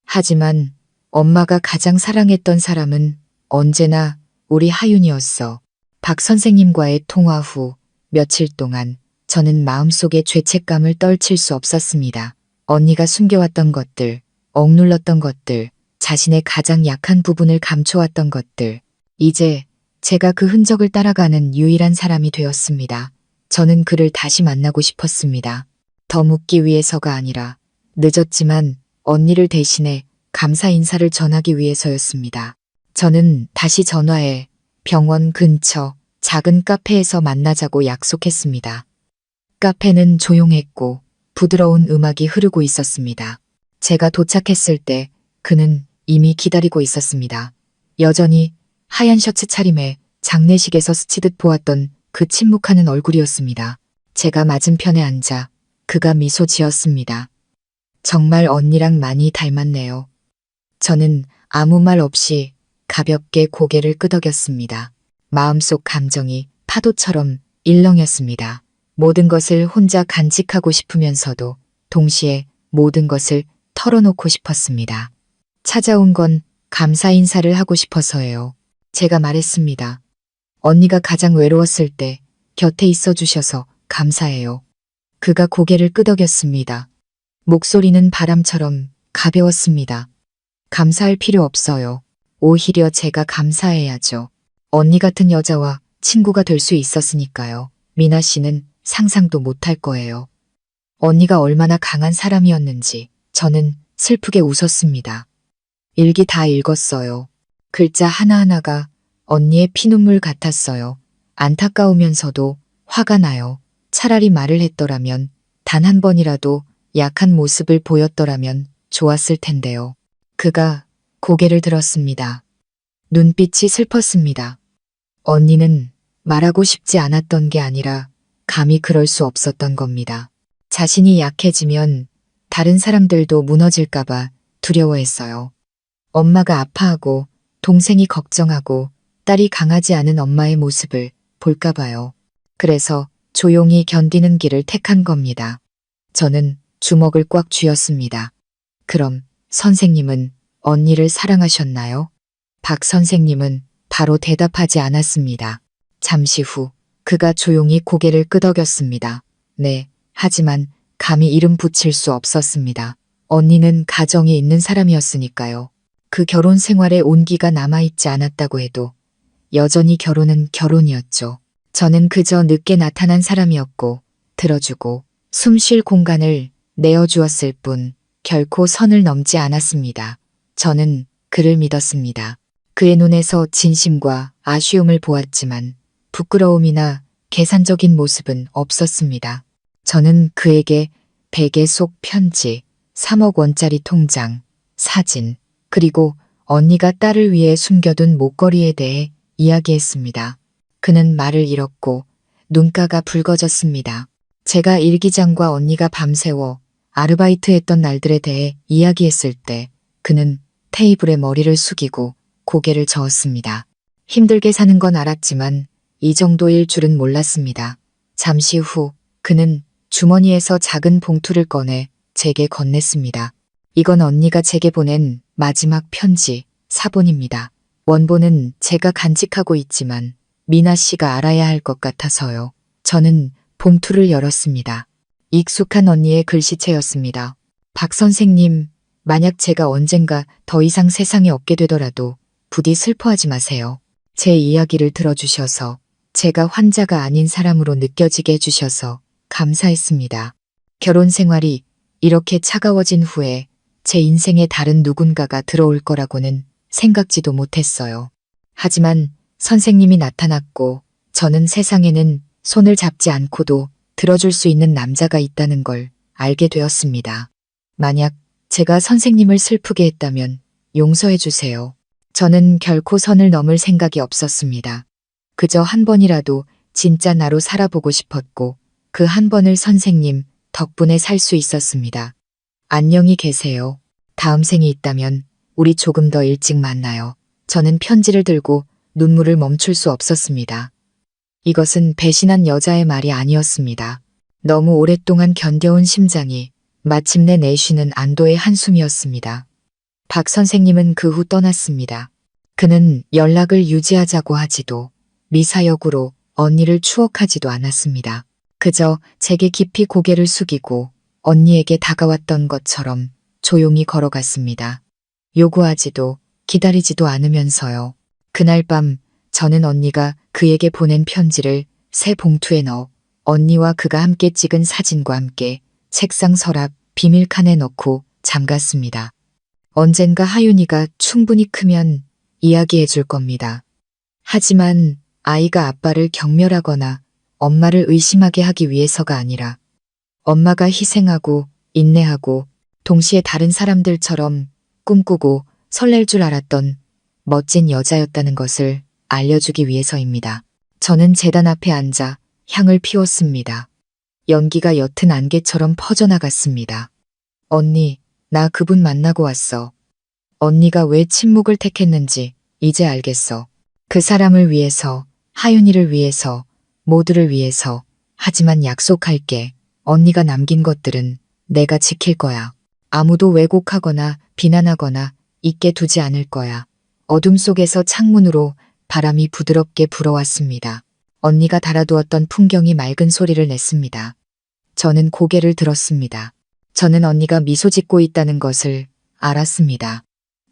하지만 엄마가 가장 사랑했던 사람은 언제나 우리 하윤이었어. 박 선생님과의 통화 후 며칠 동안 저는 마음속에 죄책감을 떨칠 수 없었습니다. 언니가 숨겨왔던 것들, 억눌렀던 것들, 자신의 가장 약한 부분을 감춰왔던 것들. 이제 제가 그 흔적을 따라가는 유일한 사람이 되었습니다. 저는 그를 다시 만나고 싶었습니다. 더 묻기 위해서가 아니라 늦었지만 언니를 대신해 감사 인사를 전하기 위해서였습니다. 저는 다시 전화해 병원 근처 작은 카페에서 만나자고 약속했습니다. 카페는 조용했고 부드러운 음악이 흐르고 있었습니다. 제가 도착했을 때 그는 이미 기다리고 있었습니다. 여전히 하얀 셔츠 차림에 장례식에서 스치듯 보았던 그 침묵하는 얼굴이었습니다. 제가 맞은편에 앉아 그가 미소 지었습니다. 정말 언니랑 많이 닮았네요. 저는 아무 말 없이 가볍게 고개를 끄덕였습니다. 마음속 감정이 파도처럼 일렁였습니다. 모든 것을 혼자 간직하고 싶으면서도 동시에 모든 것을 털어놓고 싶었습니다. 찾아온 건 감사 인사를 하고 싶어서예요. 제가 말했습니다. 언니가 가장 외로웠을 때 곁에 있어 주셔서 감사해요. 그가 고개를 끄덕였습니다. 목소리는 바람처럼 가벼웠습니다. 감사할 필요 없어요. 오히려 제가 감사해야죠. 언니 같은 여자와 친구가 될 수 있었으니까요. 미나 씨는 상상도 못할 거예요. 언니가 얼마나 강한 사람이었는지 저는 슬프게 웃었습니다. 일기 다 읽었어요. 글자 하나하나가 언니의 피눈물 같았어요. 안타까우면서도 화가 나요. 차라리 말을 했더라면, 단 한 번이라도 약한 모습을 보였더라면 좋았을 텐데요. 그가 고개를 들었습니다. 눈빛이 슬펐습니다. 언니는 말하고 싶지 않았던 게 아니라 감히 그럴 수 없었던 겁니다. 자신이 약해지면 다른 사람들도 무너질까봐 두려워했어요. 엄마가 아파하고 동생이 걱정하고 딸이 강하지 않은 엄마의 모습을 볼까봐요. 그래서 조용히 견디는 길을 택한 겁니다. 저는 주먹을 꽉 쥐었습니다. 그럼 선생님은 언니를 사랑하셨나요? 박 선생님은 바로 대답하지 않았습니다. 잠시 후 그가 조용히 고개를 끄덕였습니다. 네, 하지만 감히 이름 붙일 수 없었습니다. 언니는 가정이 있는 사람이었으니까요. 그 결혼 생활에 온기가 남아있지 않았다고 해도 여전히 결혼은 결혼이었죠. 저는 그저 늦게 나타난 사람이었고 들어주고 숨 쉴 공간을 내어주었을 뿐 결코 선을 넘지 않았습니다. 저는 그를 믿었습니다. 그의 눈에서 진심과 아쉬움을 보았지만 부끄러움이나 계산적인 모습은 없었습니다. 저는 그에게 베개 속 편지, 3억 원짜리 통장, 사진, 그리고 언니가 딸을 위해 숨겨둔 목걸이에 대해 이야기했습니다. 그는 말을 잃었고 눈가가 붉어졌습니다. 제가 일기장과 언니가 밤새워 아르바이트했던 날들에 대해 이야기했을 때 그는 테이블에 머리를 숙이고 고개를 저었습니다. 힘들게 사는 건 알았지만 이 정도일 줄은 몰랐습니다. 잠시 후 그는 주머니에서 작은 봉투를 꺼내 제게 건넸습니다. 이건 언니가 제게 보낸 마지막 편지, 사본입니다. 원본은 제가 간직하고 있지만 미나 씨가 알아야 할 것 같아서요. 저는 봉투를 열었습니다. 익숙한 언니의 글씨체였습니다. 박 선생님, 만약 제가 언젠가 더 이상 세상에 없게 되더라도 부디 슬퍼하지 마세요. 제 이야기를 들어주셔서 제가 환자가 아닌 사람으로 느껴지게 해주셔서 감사했습니다. 결혼 생활이 이렇게 차가워진 후에 제 인생에 다른 누군가가 들어올 거라고는 생각지도 못했어요. 하지만 선생님이 나타났고 저는 세상에는 손을 잡지 않고도 들어줄 수 있는 남자가 있다는 걸 알게 되었습니다. 만약 제가 선생님을 슬프게 했다면 용서해 주세요. 저는 결코 선을 넘을 생각이 없었습니다. 그저 한 번이라도 진짜 나로 살아보고 싶었고 그 한 번을 선생님 덕분에 살 수 있었습니다. 안녕히 계세요. 다음 생이 있다면 우리 조금 더 일찍 만나요. 저는 편지를 들고 눈물을 멈출 수 없었습니다. 이것은 배신한 여자의 말이 아니었습니다. 너무 오랫동안 견뎌온 심장이 마침내 내쉬는 안도의 한숨이었습니다. 박 선생님은 그 후 떠났습니다. 그는 연락을 유지하자고 하지도 미사역으로 언니를 추억하지도 않았습니다. 그저 제게 깊이 고개를 숙이고 언니에게 다가왔던 것처럼 조용히 걸어갔습니다. 요구하지도 기다리지도 않으면서요. 그날 밤 저는 언니가 그에게 보낸 편지를 새 봉투에 넣어 언니와 그가 함께 찍은 사진과 함께 책상 서랍 비밀칸에 넣고 잠갔습니다. 언젠가 하윤이가 충분히 크면 이야기해 줄 겁니다. 하지만 아이가 아빠를 경멸하거나 엄마를 의심하게 하기 위해서가 아니라 엄마가 희생하고 인내하고 동시에 다른 사람들처럼 꿈꾸고 설렐 줄 알았던 멋진 여자였다는 것을 알려주기 위해서입니다. 저는 제단 앞에 앉아 향을 피웠습니다. 연기가 옅은 안개처럼 퍼져나갔습니다. 언니, 나 그분 만나고 왔어. 언니가 왜 침묵을 택했는지 이제 알겠어. 그 사람을 위해서, 하윤이를 위해서, 모두를 위해서. 하지만 약속할게. 언니가 남긴 것들은 내가 지킬 거야. 아무도 왜곡하거나 비난하거나 잊게 두지 않을 거야. 어둠 속에서 창문으로 바람이 부드럽게 불어왔습니다. 언니가 달아두었던 풍경이 맑은 소리를 냈습니다. 저는 고개를 들었습니다. 저는 언니가 미소 짓고 있다는 것을 알았습니다.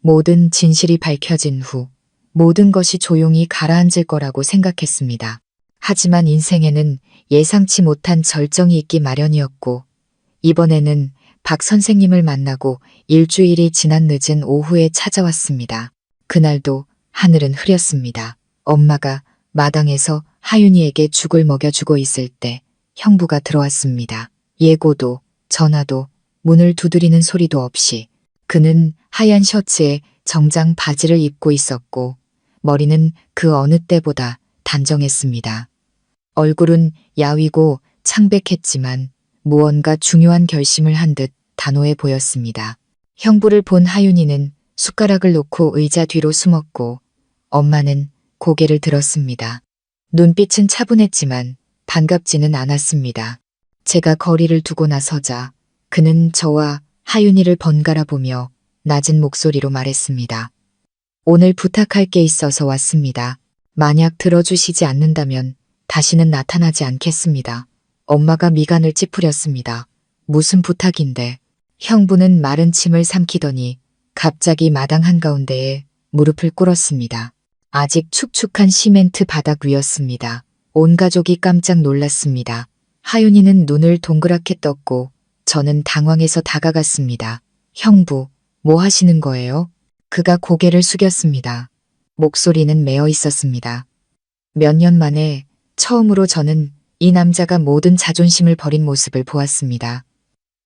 모든 진실이 밝혀진 후 모든 것이 조용히 가라앉을 거라고 생각했습니다. 하지만 인생에는 예상치 못한 절정이 있기 마련이었고 이번에는 박 선생님을 만나고 일주일이 지난 늦은 오후에 찾아왔습니다. 그날도 하늘은 흐렸습니다. 엄마가 마당에서 하윤이에게 죽을 먹여주고 있을 때 형부가 들어왔습니다. 예고도 전화도 문을 두드리는 소리도 없이 그는 하얀 셔츠에 정장 바지를 입고 있었고 머리는 그 어느 때보다 단정했습니다. 얼굴은 야위고 창백했지만 무언가 중요한 결심을 한 듯 단호해 보였습니다. 형부를 본 하윤이는 숟가락을 놓고 의자 뒤로 숨었고 엄마는 고개를 들었습니다. 눈빛은 차분했지만 반갑지는 않았습니다. 제가 거리를 두고 나서자 그는 저와 하윤이를 번갈아 보며 낮은 목소리로 말했습니다. 오늘 부탁할 게 있어서 왔습니다. 만약 들어주시지 않는다면 다시는 나타나지 않겠습니다. 엄마가 미간을 찌푸렸습니다. 무슨 부탁인데? 형부는 마른 침을 삼키더니 갑자기 마당 한가운데에 무릎을 꿇었습니다. 아직 축축한 시멘트 바닥 위였습니다. 온 가족이 깜짝 놀랐습니다. 하윤이는 눈을 동그랗게 떴고 저는 당황해서 다가갔습니다. 형부, 뭐 하시는 거예요? 그가 고개를 숙였습니다. 목소리는 메어 있었습니다. 몇 년 만에 처음으로 저는 이 남자가 모든 자존심을 버린 모습을 보았습니다.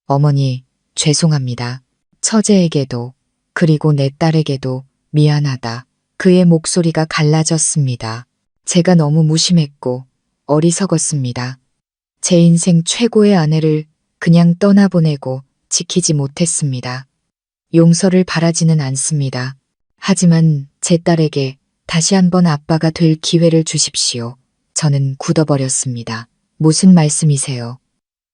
어머니, 죄송합니다. 처제에게도, 그리고 내 딸에게도 미안하다. 그의 목소리가 갈라졌습니다. 제가 너무 무심했고 어리석었습니다. 제 인생 최고의 아내를 그냥 떠나보내고 지키지 못했습니다. 용서를 바라지는 않습니다. 하지만 제 딸에게 다시 한번 아빠가 될 기회를 주십시오. 저는 굳어버렸습니다. 무슨 말씀이세요?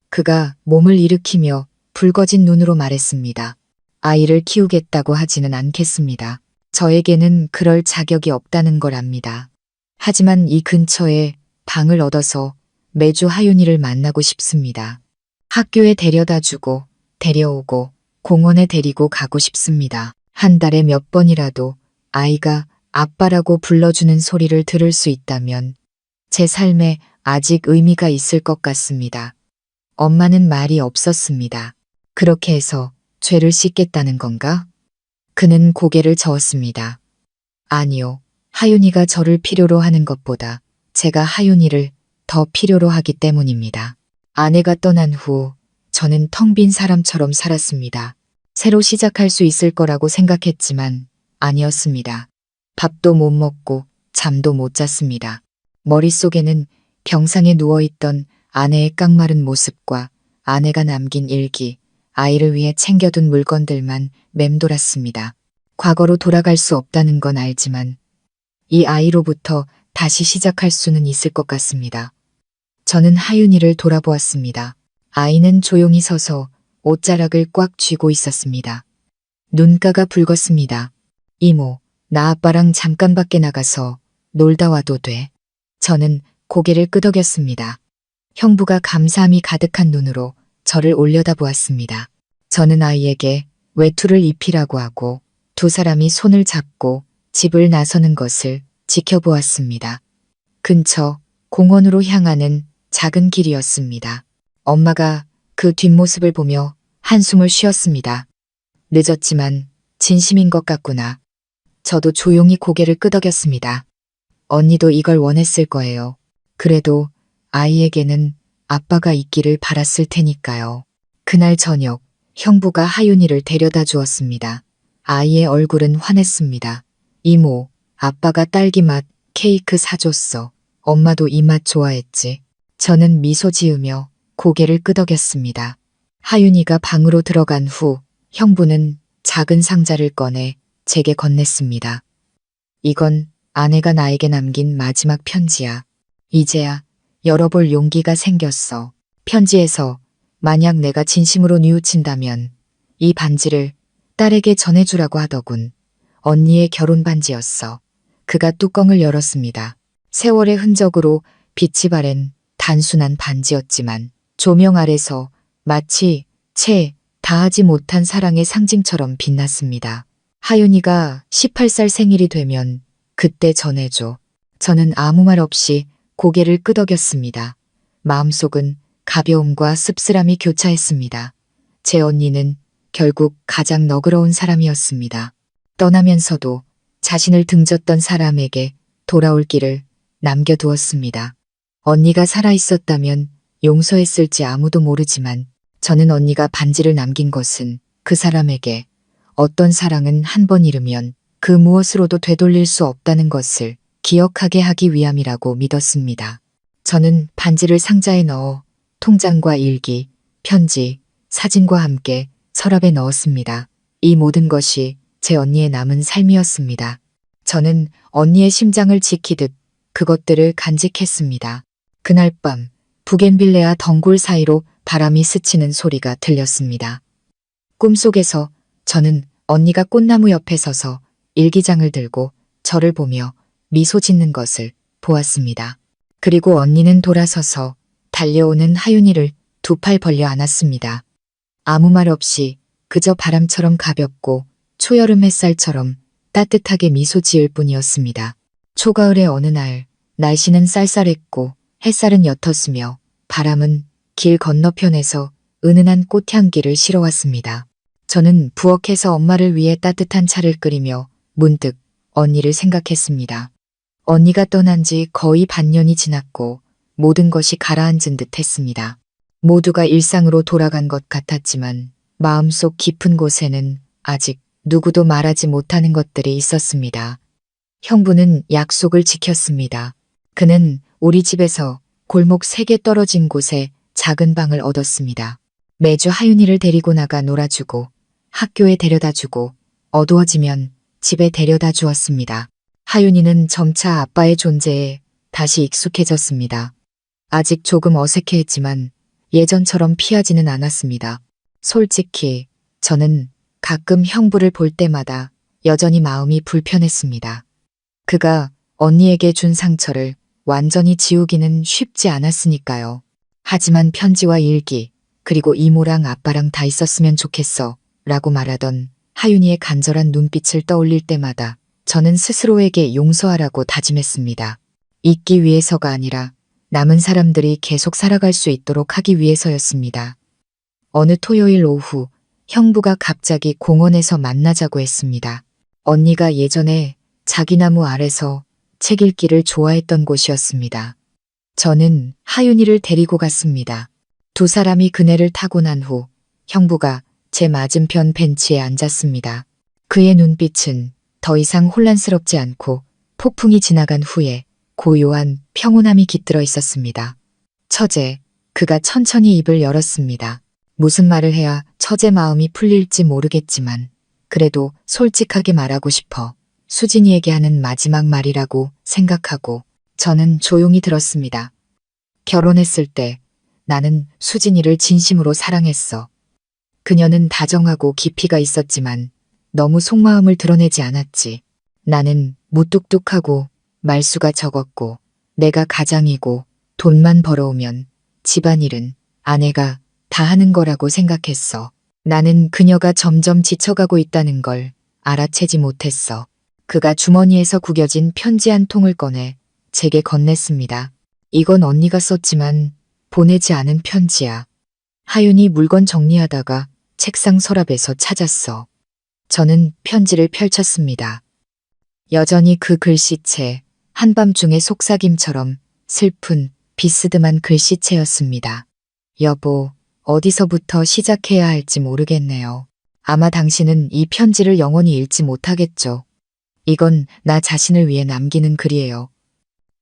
그가 몸을 일으키며 붉어진 눈으로 말했습니다. 아이를 키우겠다고 하지는 않겠습니다. 저에게는 그럴 자격이 없다는 걸 압니다. 하지만 이 근처에 방을 얻어서 매주 하윤이를 만나고 싶습니다. 학교에 데려다 주고 데려오고 공원에 데리고 가고 싶습니다. 한 달에 몇 번이라도 아이가 아빠라고 불러주는 소리를 들을 수 있다면 제 삶에 아직 의미가 있을 것 같습니다. 엄마는 말이 없었습니다. 그렇게 해서 죄를 씻겠다는 건가? 그는 고개를 저었습니다. 아니요. 하윤이가 저를 필요로 하는 것보다 제가 하윤이를 더 필요로 하기 때문입니다. 아내가 떠난 후 저는 텅 빈 사람처럼 살았습니다. 새로 시작할 수 있을 거라고 생각했지만 아니었습니다. 밥도 못 먹고 잠도 못 잤습니다. 머릿속에는 병상에 누워있던 아내의 깡마른 모습과 아내가 남긴 일기, 아이를 위해 챙겨둔 물건들만 맴돌았습니다. 과거로 돌아갈 수 없다는 건 알지만 이 아이로부터 다시 시작할 수는 있을 것 같습니다. 저는 하윤이를 돌아보았습니다. 아이는 조용히 서서 옷자락을 꽉 쥐고 있었습니다. 눈가가 붉었습니다. 이모, 나 아빠랑 잠깐 밖에 나가서 놀다 와도 돼? 저는 고개를 끄덕였습니다. 형부가 감사함이 가득한 눈으로 저를 올려다보았습니다. 저는 아이에게 외투를 입히라고 하고 두 사람이 손을 잡고 집을 나서는 것을 지켜보았습니다. 근처 공원으로 향하는 작은 길이었습니다. 엄마가 그 뒷모습을 보며 한숨을 쉬었습니다. 늦었지만 진심인 것 같구나. 저도 조용히 고개를 끄덕였습니다. 언니도 이걸 원했을 거예요. 그래도 아이에게는 아빠가 있기를 바랐을 테니까요. 그날 저녁 형부가 하윤이를 데려다 주었습니다. 아이의 얼굴은 환했습니다. 이모, 아빠가 딸기맛 케이크 사줬어. 엄마도 이 맛 좋아했지. 저는 미소 지으며 고개를 끄덕였습니다. 하윤이가 방으로 들어간 후 형부는 작은 상자를 꺼내 제게 건넸습니다. 이건 아내가 나에게 남긴 마지막 편지야. 이제야 열어볼 용기가 생겼어. 편지에서 만약 내가 진심으로 뉘우친다면 이 반지를 딸에게 전해주라고 하더군. 언니의 결혼 반지였어. 그가 뚜껑을 열었습니다. 세월의 흔적으로 빛이 바랜 단순한 반지였지만 조명 아래서 마치 채 다하지 못한 사랑의 상징처럼 빛났습니다. 하윤이가 18살 생일이 되면 그때 전해줘. 저는 아무 말 없이 고개를 끄덕였습니다. 마음속은 가벼움과 씁쓸함이 교차했습니다. 제 언니는 결국 가장 너그러운 사람이었습니다. 떠나면서도 자신을 등졌던 사람에게 돌아올 길을 남겨두었습니다. 언니가 살아있었다면 용서했을지 아무도 모르지만 저는 언니가 반지를 남긴 것은 그 사람에게 어떤 사랑은 한 번 잃으면 그 무엇으로도 되돌릴 수 없다는 것을 기억하게 하기 위함이라고 믿었습니다. 저는 반지를 상자에 넣어 통장과 일기, 편지, 사진과 함께 서랍에 넣었습니다. 이 모든 것이 제 언니의 남은 삶이었습니다. 저는 언니의 심장을 지키듯 그것들을 간직했습니다. 그날 밤 부겐빌레아 덩굴 사이로 바람이 스치는 소리가 들렸습니다. 꿈속에서 저는 언니가 꽃나무 옆에 서서 일기장을 들고 저를 보며 미소 짓는 것을 보았습니다. 그리고 언니는 돌아서서 달려오는 하윤이를 두 팔 벌려 안았습니다. 아무 말 없이 그저 바람처럼 가볍고 초여름 햇살처럼 따뜻하게 미소 지을 뿐이었습니다. 초가을의 어느 날 날씨는 쌀쌀했고 햇살은 옅었으며 바람은 길 건너편에서 은은한 꽃향기를 실어왔습니다. 저는 부엌에서 엄마를 위해 따뜻한 차를 끓이며 문득 언니를 생각했습니다. 언니가 떠난 지 거의 반년이 지났고 모든 것이 가라앉은 듯 했습니다. 모두가 일상으로 돌아간 것 같았지만 마음속 깊은 곳에는 아직 누구도 말하지 못하는 것들이 있었습니다. 형부는 약속을 지켰습니다. 그는 우리 집에서 골목 3개 떨어진 곳에 작은 방을 얻었습니다. 매주 하윤이를 데리고 나가 놀아주고 학교에 데려다주고 어두워지면 집에 데려다 주었습니다. 하윤이는 점차 아빠의 존재에 다시 익숙해졌습니다. 아직 조금 어색해했지만 예전처럼 피하지는 않았습니다. 솔직히 저는 가끔 형부를 볼 때마다 여전히 마음이 불편했습니다. 그가 언니에게 준 상처를 완전히 지우기는 쉽지 않았으니까요. 하지만 편지와 일기, 그리고 이모랑 아빠랑 다 있었으면 좋겠어 라고 말하던 하윤이의 간절한 눈빛을 떠올릴 때마다 저는 스스로에게 용서하라고 다짐했습니다. 잊기 위해서가 아니라 남은 사람들이 계속 살아갈 수 있도록 하기 위해서였습니다. 어느 토요일 오후 형부가 갑자기 공원에서 만나자고 했습니다. 언니가 예전에 자기 나무 아래서 책 읽기를 좋아했던 곳이었습니다. 저는 하윤이를 데리고 갔습니다. 두 사람이 그네를 타고 난 후 형부가 제 맞은편 벤치에 앉았습니다. 그의 눈빛은 더 이상 혼란스럽지 않고 폭풍이 지나간 후에 고요한 평온함이 깃들어 있었습니다. 처제, 그가 천천히 입을 열었습니다. 무슨 말을 해야 처제 마음이 풀릴지 모르겠지만 그래도 솔직하게 말하고 싶어 수진이에게 하는 마지막 말이라고 생각하고 저는 조용히 들었습니다. 결혼했을 때 나는 수진이를 진심으로 사랑했어. 그녀는 다정하고 깊이가 있었지만 너무 속마음을 드러내지 않았지. 나는 무뚝뚝하고 말수가 적었고 내가 가장이고 돈만 벌어오면 집안일은 아내가 다 하는 거라고 생각했어. 나는 그녀가 점점 지쳐가고 있다는 걸 알아채지 못했어. 그가 주머니에서 구겨진 편지 한 통을 꺼내 제게 건넸습니다. 이건 언니가 썼지만 보내지 않은 편지야. 하윤이 물건 정리하다가 책상 서랍에서 찾았어. 저는 편지를 펼쳤습니다. 여전히 그 글씨체, 한밤중의 속삭임처럼 슬픈 비스듬한 글씨체였습니다. 여보, 어디서부터 시작해야 할지 모르겠네요. 아마 당신은 이 편지를 영원히 읽지 못하겠죠. 이건 나 자신을 위해 남기는 글이에요.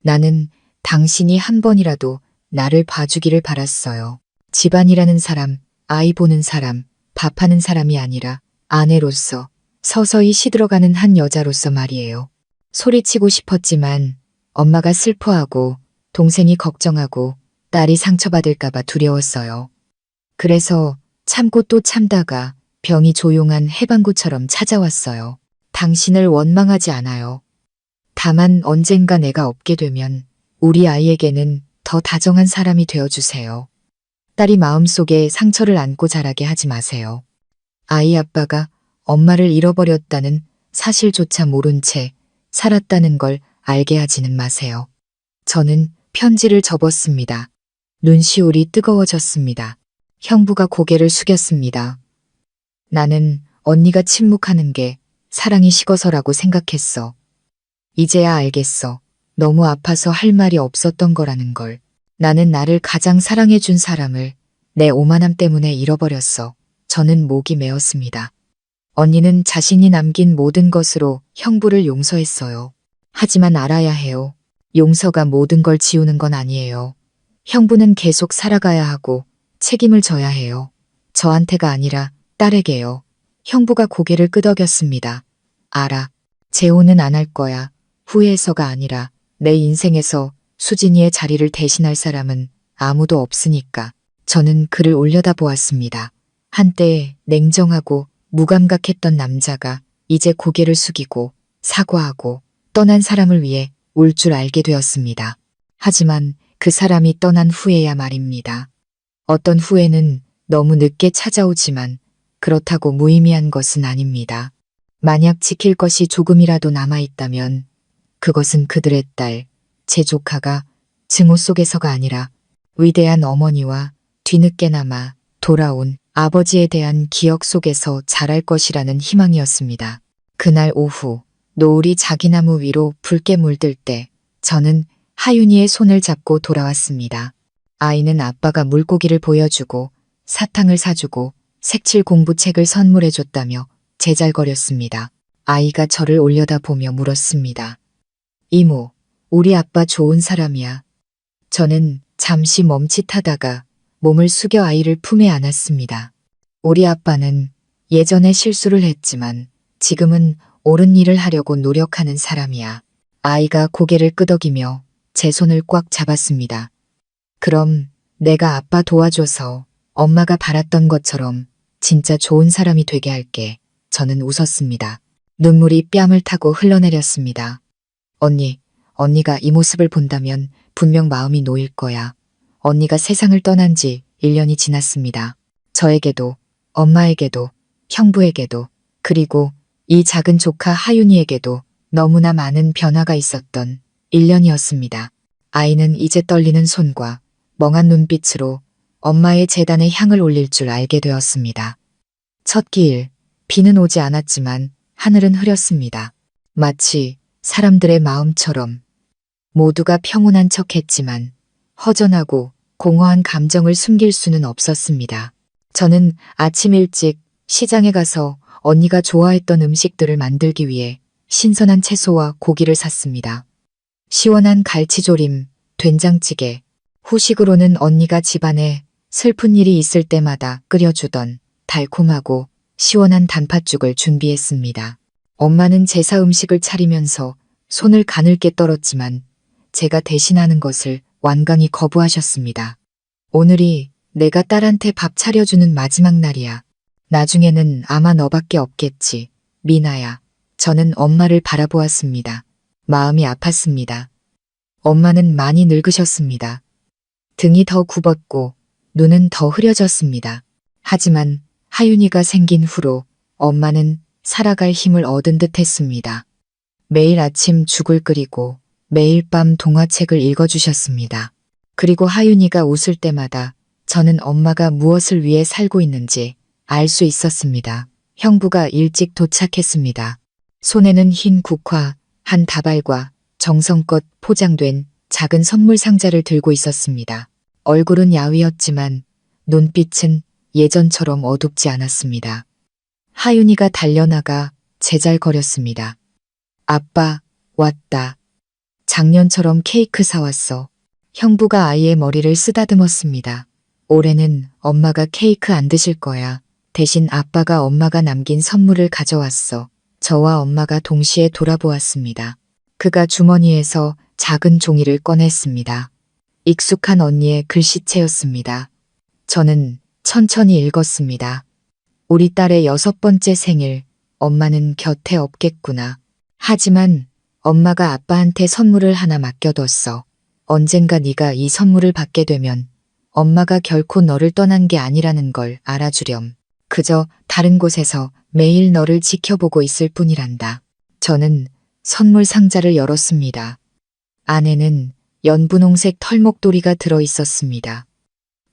나는 당신이 한 번이라도 나를 봐주기를 바랐어요. 집안이라는 사람, 아이 보는 사람, 밥하는 사람이 아니라 아내로서 서서히 시들어가는 한 여자로서 말이에요. 소리치고 싶었지만 엄마가 슬퍼하고 동생이 걱정하고 딸이 상처받을까봐 두려웠어요. 그래서 참고 또 참다가 병이 조용한 해방구처럼 찾아왔어요. 당신을 원망하지 않아요. 다만 언젠가 내가 없게 되면 우리 아이에게는 더 다정한 사람이 되어주세요. 딸이 마음속에 상처를 안고 자라게 하지 마세요. 아이 아빠가 엄마를 잃어버렸다는 사실조차 모른 채 살았다는 걸 알게 하지는 마세요. 저는 편지를 접었습니다. 눈시울이 뜨거워졌습니다. 형부가 고개를 숙였습니다. 나는 언니가 침묵하는 게 사랑이 식어서라고 생각했어. 이제야 알겠어. 너무 아파서 할 말이 없었던 거라는 걸. 나는 나를 가장 사랑해준 사람을 내 오만함 때문에 잃어버렸어. 저는 목이 메었습니다. 언니는 자신이 남긴 모든 것으로 형부를 용서했어요. 하지만 알아야 해요. 용서가 모든 걸 지우는 건 아니에요. 형부는 계속 살아가야 하고 책임을 져야 해요. 저한테가 아니라 딸에게요. 형부가 고개를 끄덕였습니다. 알아. 재혼은 안 할 거야. 후회해서가 아니라 내 인생에서 수진이의 자리를 대신할 사람은 아무도 없으니까. 저는 그를 올려다보았습니다. 한때 냉정하고 무감각했던 남자가 이제 고개를 숙이고 사과하고 떠난 사람을 위해 울 줄 알게 되었습니다. 하지만 그 사람이 떠난 후에야 말입니다. 어떤 후회는 너무 늦게 찾아오지만 그렇다고 무의미한 것은 아닙니다. 만약 지킬 것이 조금이라도 남아있다면 그것은 그들의 딸, 제 조카가 증오 속에서가 아니라 위대한 어머니와 뒤늦게나마 돌아온 아버지에 대한 기억 속에서 자랄 것이라는 희망이었습니다. 그날 오후 노을이 자기나무 위로 붉게 물들 때 저는 하윤이의 손을 잡고 돌아왔습니다. 아이는 아빠가 물고기를 보여주고 사탕을 사주고 색칠 공부책을 선물해줬다며 제잘거렸습니다. 아이가 저를 올려다보며 물었습니다. 이모, 우리 아빠 좋은 사람이야. 저는 잠시 멈칫하다가 몸을 숙여 아이를 품에 안았습니다. 우리 아빠는 예전에 실수를 했지만 지금은 옳은 일을 하려고 노력하는 사람이야. 아이가 고개를 끄덕이며 제 손을 꽉 잡았습니다. 그럼 내가 아빠 도와줘서 엄마가 바랐던 것처럼 진짜 좋은 사람이 되게 할게. 저는 웃었습니다. 눈물이 뺨을 타고 흘러내렸습니다. 언니가 이 모습을 본다면 분명 마음이 놓일 거야. 언니가 세상을 떠난 지 1년이 지났습니다. 저에게도, 엄마에게도, 형부에게도, 그리고 이 작은 조카 하윤이에게도 너무나 많은 변화가 있었던 1년이었습니다. 아이는 이제 떨리는 손과 멍한 눈빛으로 엄마의 재단에 향을 올릴 줄 알게 되었습니다. 첫 기일, 비는 오지 않았지만 하늘은 흐렸습니다. 마치 사람들의 마음처럼 모두가 평온한 척했지만 허전하고 공허한 감정을 숨길 수는 없었습니다. 저는 아침 일찍 시장에 가서 언니가 좋아했던 음식들을 만들기 위해 신선한 채소와 고기를 샀습니다. 시원한 갈치조림, 된장찌개, 후식으로는 언니가 집안에 슬픈 일이 있을 때마다 끓여주던 달콤하고 시원한 단팥죽을 준비했습니다. 엄마는 제사 음식을 차리면서 손을 가늘게 떨었지만 제가 대신하는 것을 완강히 거부하셨습니다. 오늘이 내가 딸한테 밥 차려주는 마지막 날이야. 나중에는 아마 너밖에 없겠지. 미나야. 저는 엄마를 바라보았습니다. 마음이 아팠습니다. 엄마는 많이 늙으셨습니다. 등이 더 굽었고 눈은 더 흐려졌습니다. 하지만 하윤이가 생긴 후로 엄마는 살아갈 힘을 얻은 듯 했습니다. 매일 아침 죽을 끓이고 매일 밤 동화책을 읽어주셨습니다. 그리고 하윤이가 웃을 때마다 저는 엄마가 무엇을 위해 살고 있는지 알 수 있었습니다. 형부가 일찍 도착했습니다. 손에는 흰 국화, 한 다발과 정성껏 포장된 작은 선물 상자를 들고 있었습니다. 얼굴은 야위었지만 눈빛은 예전처럼 어둡지 않았습니다. 하윤이가 달려나가 제잘거렸습니다. 아빠, 왔다. 작년처럼 케이크 사왔어. 형부가 아이의 머리를 쓰다듬었습니다. 올해는 엄마가 케이크 안 드실 거야. 대신 아빠가 엄마가 남긴 선물을 가져왔어. 저와 엄마가 동시에 돌아보았습니다. 그가 주머니에서 작은 종이를 꺼냈습니다. 익숙한 언니의 글씨체였습니다. 저는 천천히 읽었습니다. 우리 딸의 6번째 생일, 엄마는 곁에 없겠구나. 하지만 엄마가 아빠한테 선물을 하나 맡겨뒀어. 언젠가 네가 이 선물을 받게 되면 엄마가 결코 너를 떠난 게 아니라는 걸 알아주렴. 그저 다른 곳에서 매일 너를 지켜보고 있을 뿐이란다. 저는 선물 상자를 열었습니다. 안에는 연분홍색 털목도리가 들어있었습니다.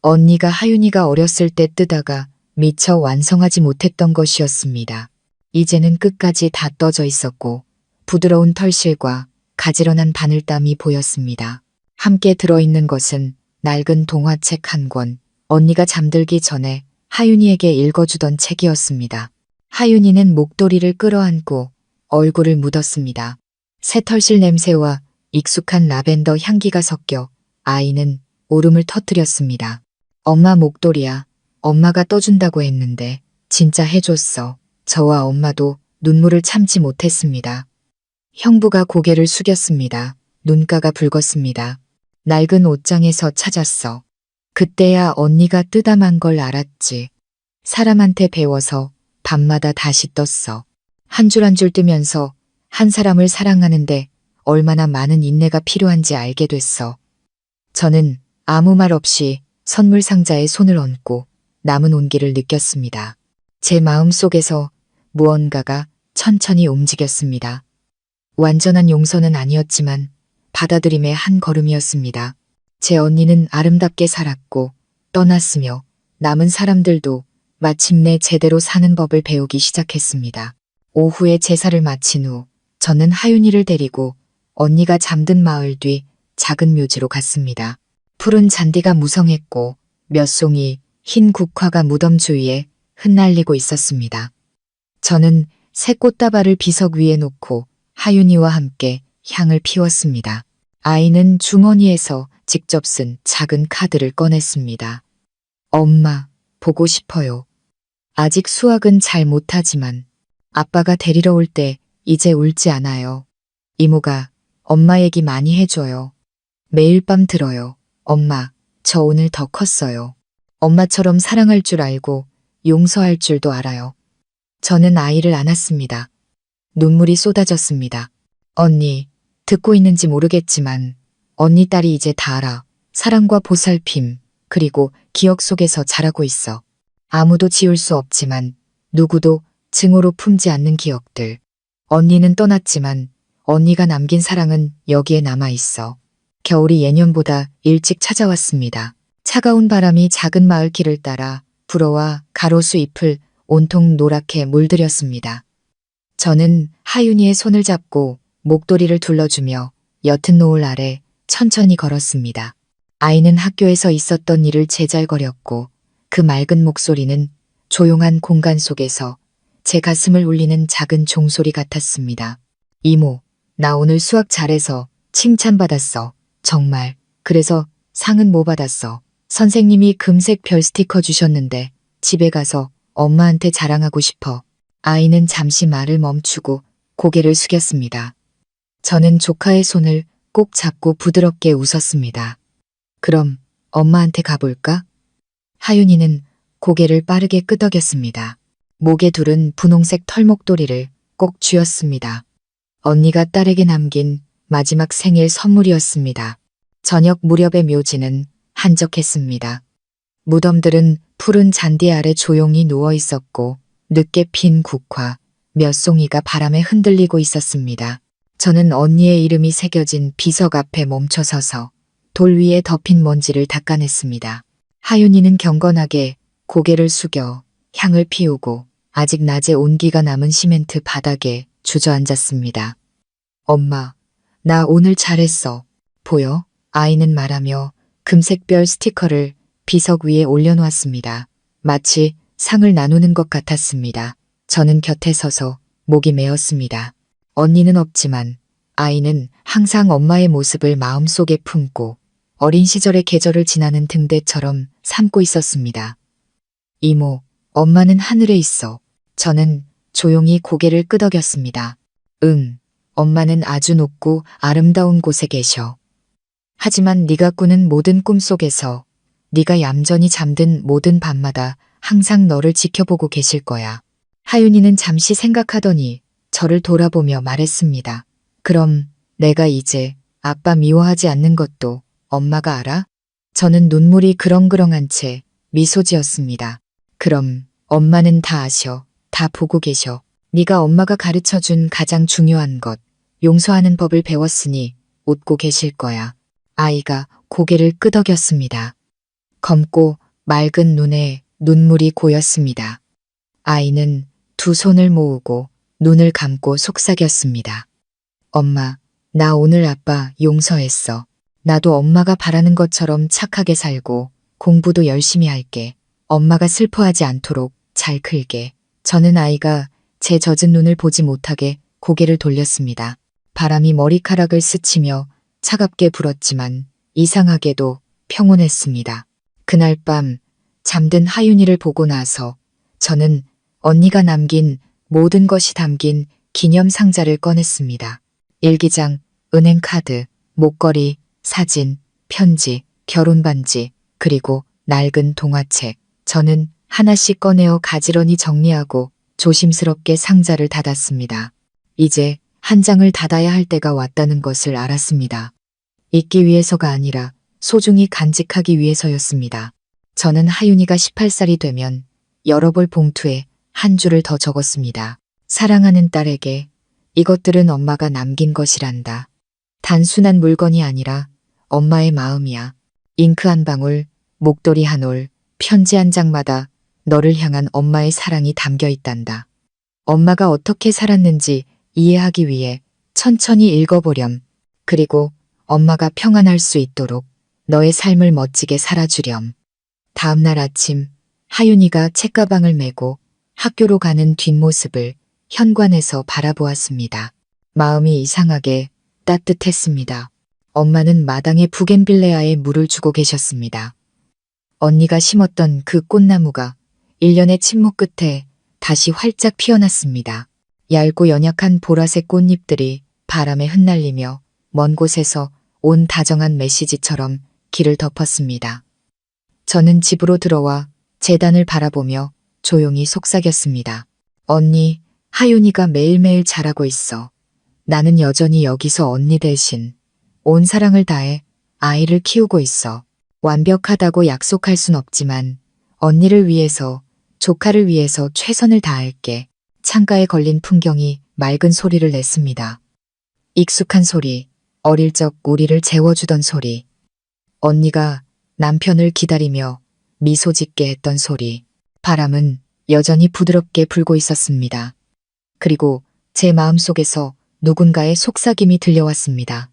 언니가 하윤이가 어렸을 때 뜨다가 미처 완성하지 못했던 것이었습니다. 이제는 끝까지 다 떠져 있었고 부드러운 털실과 가지런한 바늘땀이 보였습니다. 함께 들어있는 것은 낡은 동화책 한 권, 언니가 잠들기 전에 하윤이에게 읽어주던 책이었습니다. 하윤이는 목도리를 끌어안고 얼굴을 묻었습니다. 새털실 냄새와 익숙한 라벤더 향기가 섞여 아이는 울음을 터뜨렸습니다. 엄마 목도리야. 엄마가 떠준다고 했는데 진짜 해줬어. 저와 엄마도 눈물을 참지 못했습니다. 형부가 고개를 숙였습니다. 눈가가 붉었습니다. 낡은 옷장에서 찾았어. 그때야 언니가 뜨담한 걸 알았지. 사람한테 배워서 밤마다 다시 떴어. 한 줄 한 줄 뜨면서 한 사람을 사랑하는데 얼마나 많은 인내가 필요한지 알게 됐어. 저는 아무 말 없이 선물 상자에 손을 얹고 남은 온기를 느꼈습니다. 제 마음 속에서 무언가가 천천히 움직였습니다. 완전한 용서는 아니었지만 받아들임의 한 걸음이었습니다. 제 언니는 아름답게 살았고 떠났으며 남은 사람들도 마침내 제대로 사는 법을 배우기 시작했습니다. 오후에 제사를 마친 후 저는 하윤이를 데리고 언니가 잠든 마을 뒤 작은 묘지로 갔습니다. 푸른 잔디가 무성했고 몇 송이 흰 국화가 무덤 주위에 흩날리고 있었습니다. 저는 새 꽃다발을 비석 위에 놓고 하윤이와 함께 향을 피웠습니다. 아이는 주머니에서 직접 쓴 작은 카드를 꺼냈습니다. 엄마, 보고 싶어요. 아직 수학은 잘 못하지만 아빠가 데리러 올 때 이제 울지 않아요. 이모가 엄마 얘기 많이 해줘요. 매일 밤 들어요. 엄마, 저 오늘 더 컸어요. 엄마처럼 사랑할 줄 알고 용서할 줄도 알아요. 저는 아이를 안았습니다. 눈물이 쏟아졌습니다. 언니, 듣고 있는지 모르겠지만 언니 딸이 이제 다 알아. 사랑과 보살핌, 그리고 기억 속에서 자라고 있어. 아무도 지울 수 없지만 누구도 증오로 품지 않는 기억들. 언니는 떠났지만 언니가 남긴 사랑은 여기에 남아 있어. 겨울이 예년보다 일찍 찾아왔습니다. 차가운 바람이 작은 마을 길을 따라 불어와 가로수 잎을 온통 노랗게 물들였습니다. 저는 하윤이의 손을 잡고 목도리를 둘러주며 옅은 노을 아래 천천히 걸었습니다. 아이는 학교에서 있었던 일을 제잘거렸고 그 맑은 목소리는 조용한 공간 속에서 제 가슴을 울리는 작은 종소리 같았습니다. 이모, 나 오늘 수학 잘해서 칭찬받았어. 정말. 그래서 상은 뭐 받았어? 선생님이 금색 별 스티커 주셨는데 집에 가서 엄마한테 자랑하고 싶어. 아이는 잠시 말을 멈추고 고개를 숙였습니다. 저는 조카의 손을 꼭 잡고 부드럽게 웃었습니다. 그럼 엄마한테 가볼까? 하윤이는 고개를 빠르게 끄덕였습니다. 목에 두른 분홍색 털목도리를 꼭 쥐었습니다. 언니가 딸에게 남긴 마지막 생일 선물이었습니다. 저녁 무렵의 묘지는 한적했습니다. 무덤들은 푸른 잔디 아래 조용히 누워 있었고 늦게 핀 국화 몇 송이가 바람에 흔들리고 있었습니다. 저는 언니의 이름이 새겨진 비석 앞에 멈춰서서 돌 위에 덮인 먼지를 닦아냈습니다. 하윤이는 경건하게 고개를 숙여 향을 피우고 아직 낮에 온기가 남은 시멘트 바닥에 주저앉았습니다. 엄마, 나 오늘 잘했어. 보여? 아이는 말하며 금색별 스티커를 비석 위에 올려놓았습니다. 마치 상을 나누는 것 같았습니다. 저는 곁에 서서 목이 메었습니다. 언니는 없지만 아이는 항상 엄마의 모습을 마음속에 품고 어린 시절의 계절을 지나는 등대처럼 삼고 있었습니다. 이모, 엄마는 하늘에 있어. 저는 조용히 고개를 끄덕였습니다. 응, 엄마는 아주 높고 아름다운 곳에 계셔. 하지만 네가 꾸는 모든 꿈 속에서 네가 얌전히 잠든 모든 밤마다 항상 너를 지켜보고 계실 거야. 하윤이는 잠시 생각하더니 저를 돌아보며 말했습니다. 그럼 내가 이제 아빠 미워하지 않는 것도 엄마가 알아? 저는 눈물이 그렁그렁한 채 미소 지었습니다. 그럼 엄마는 다 아셔. 다 보고 계셔. 네가 엄마가 가르쳐준 가장 중요한 것, 용서하는 법을 배웠으니 웃고 계실 거야. 아이가 고개를 끄덕였습니다. 검고 맑은 눈에 눈물이 고였습니다. 아이는 두 손을 모으고 눈을 감고 속삭였습니다. 엄마, 나 오늘 아빠 용서했어. 나도 엄마가 바라는 것처럼 착하게 살고 공부도 열심히 할게. 엄마가 슬퍼하지 않도록 잘 클게. 저는 아이가 제 젖은 눈을 보지 못하게 고개를 돌렸습니다. 바람이 머리카락을 스치며 차갑게 불었지만 이상하게도 평온했습니다. 그날 밤 잠든 하윤이를 보고 나서 저는 언니가 남긴 모든 것이 담긴 기념 상자를 꺼냈습니다. 일기장, 은행카드, 목걸이, 사진, 편지, 결혼반지, 그리고 낡은 동화책. 저는 하나씩 꺼내어 가지런히 정리하고 조심스럽게 상자를 닫았습니다. 이제 한 장을 닫아야 할 때가 왔다는 것을 알았습니다. 잊기 위해서가 아니라 소중히 간직하기 위해서였습니다. 저는 하윤이가 18살이 되면 열어볼 봉투에 한 줄을 더 적었습니다. 사랑하는 딸에게 이것들은 엄마가 남긴 것이란다. 단순한 물건이 아니라 엄마의 마음이야. 잉크 한 방울, 목도리 한 올, 편지 한 장마다 너를 향한 엄마의 사랑이 담겨 있단다. 엄마가 어떻게 살았는지 이해하기 위해 천천히 읽어보렴. 그리고 엄마가 평안할 수 있도록 너의 삶을 멋지게 살아주렴. 다음 날 아침 하윤이가 책가방을 메고 학교로 가는 뒷모습을 현관에서 바라보았습니다. 마음이 이상하게 따뜻했습니다. 엄마는 마당에 부겐빌레아에 물을 주고 계셨습니다. 언니가 심었던 그 꽃나무가 1년의 침묵 끝에 다시 활짝 피어났습니다. 얇고 연약한 보라색 꽃잎들이 바람에 흩날리며 먼 곳에서 온 다정한 메시지처럼 길을 덮었습니다. 저는 집으로 들어와 재단을 바라보며 조용히 속삭였습니다. 언니, 하윤이가 매일매일 자라고 있어. 나는 여전히 여기서 언니 대신 온 사랑을 다해 아이를 키우고 있어. 완벽하다고 약속할 순 없지만 언니를 위해서, 조카를 위해서 최선을 다할게. 창가에 걸린 풍경이 맑은 소리를 냈습니다. 익숙한 소리, 어릴 적 우리를 재워주던 소리. 언니가 남편을 기다리며 미소 짓게 했던 소리. 바람은 여전히 부드럽게 불고 있었습니다. 그리고 제 마음속에서 누군가의 속삭임이 들려왔습니다.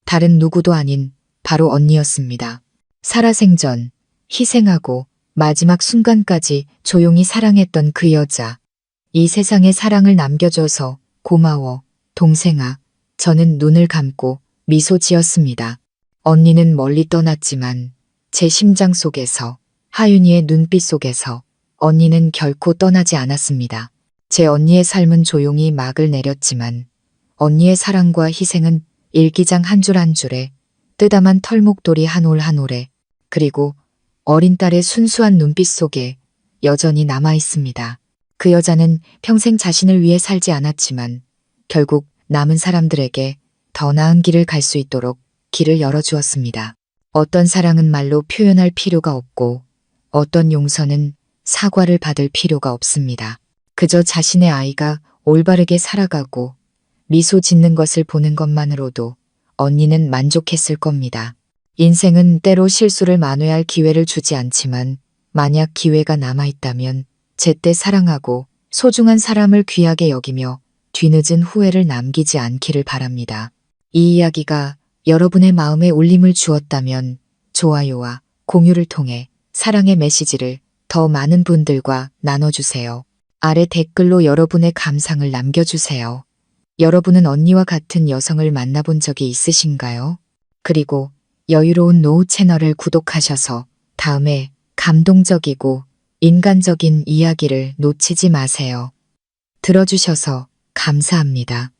다른 누구도 아닌 바로 언니였습니다. 살아생전, 희생하고 마지막 순간까지 조용히 사랑했던 그 여자. 이 세상에 사랑을 남겨줘서 고마워, 동생아. 저는 눈을 감고 미소 지었습니다. 언니는 멀리 떠났지만 제 심장 속에서, 하윤이의 눈빛 속에서 언니는 결코 떠나지 않았습니다. 제 언니의 삶은 조용히 막을 내렸지만 언니의 사랑과 희생은 일기장 한 줄 한 줄에, 뜨담한 털목도리 한 올 한 올에, 그리고 어린 딸의 순수한 눈빛 속에 여전히 남아 있습니다. 그 여자는 평생 자신을 위해 살지 않았지만 결국 남은 사람들에게 더 나은 길을 갈 수 있도록 길을 열어주었습니다. 어떤 사랑은 말로 표현할 필요가 없고 어떤 용서는 사과를 받을 필요가 없습니다. 그저 자신의 아이가 올바르게 살아가고 미소 짓는 것을 보는 것만으로도 언니는 만족했을 겁니다. 인생은 때로 실수를 만회할 기회를 주지 않지만 만약 기회가 남아있다면 제때 사랑하고 소중한 사람을 귀하게 여기며 뒤늦은 후회를 남기지 않기를 바랍니다. 이 이야기가 여러분의 마음에 울림을 주었다면 좋아요와 공유를 통해 사랑의 메시지를 더 많은 분들과 나눠주세요. 아래 댓글로 여러분의 감상을 남겨주세요. 여러분은 언니와 같은 여성을 만나본 적이 있으신가요? 그리고 여유로운 노후 채널을 구독하셔서 다음에 감동적이고 인간적인 이야기를 놓치지 마세요. 들어주셔서 감사합니다.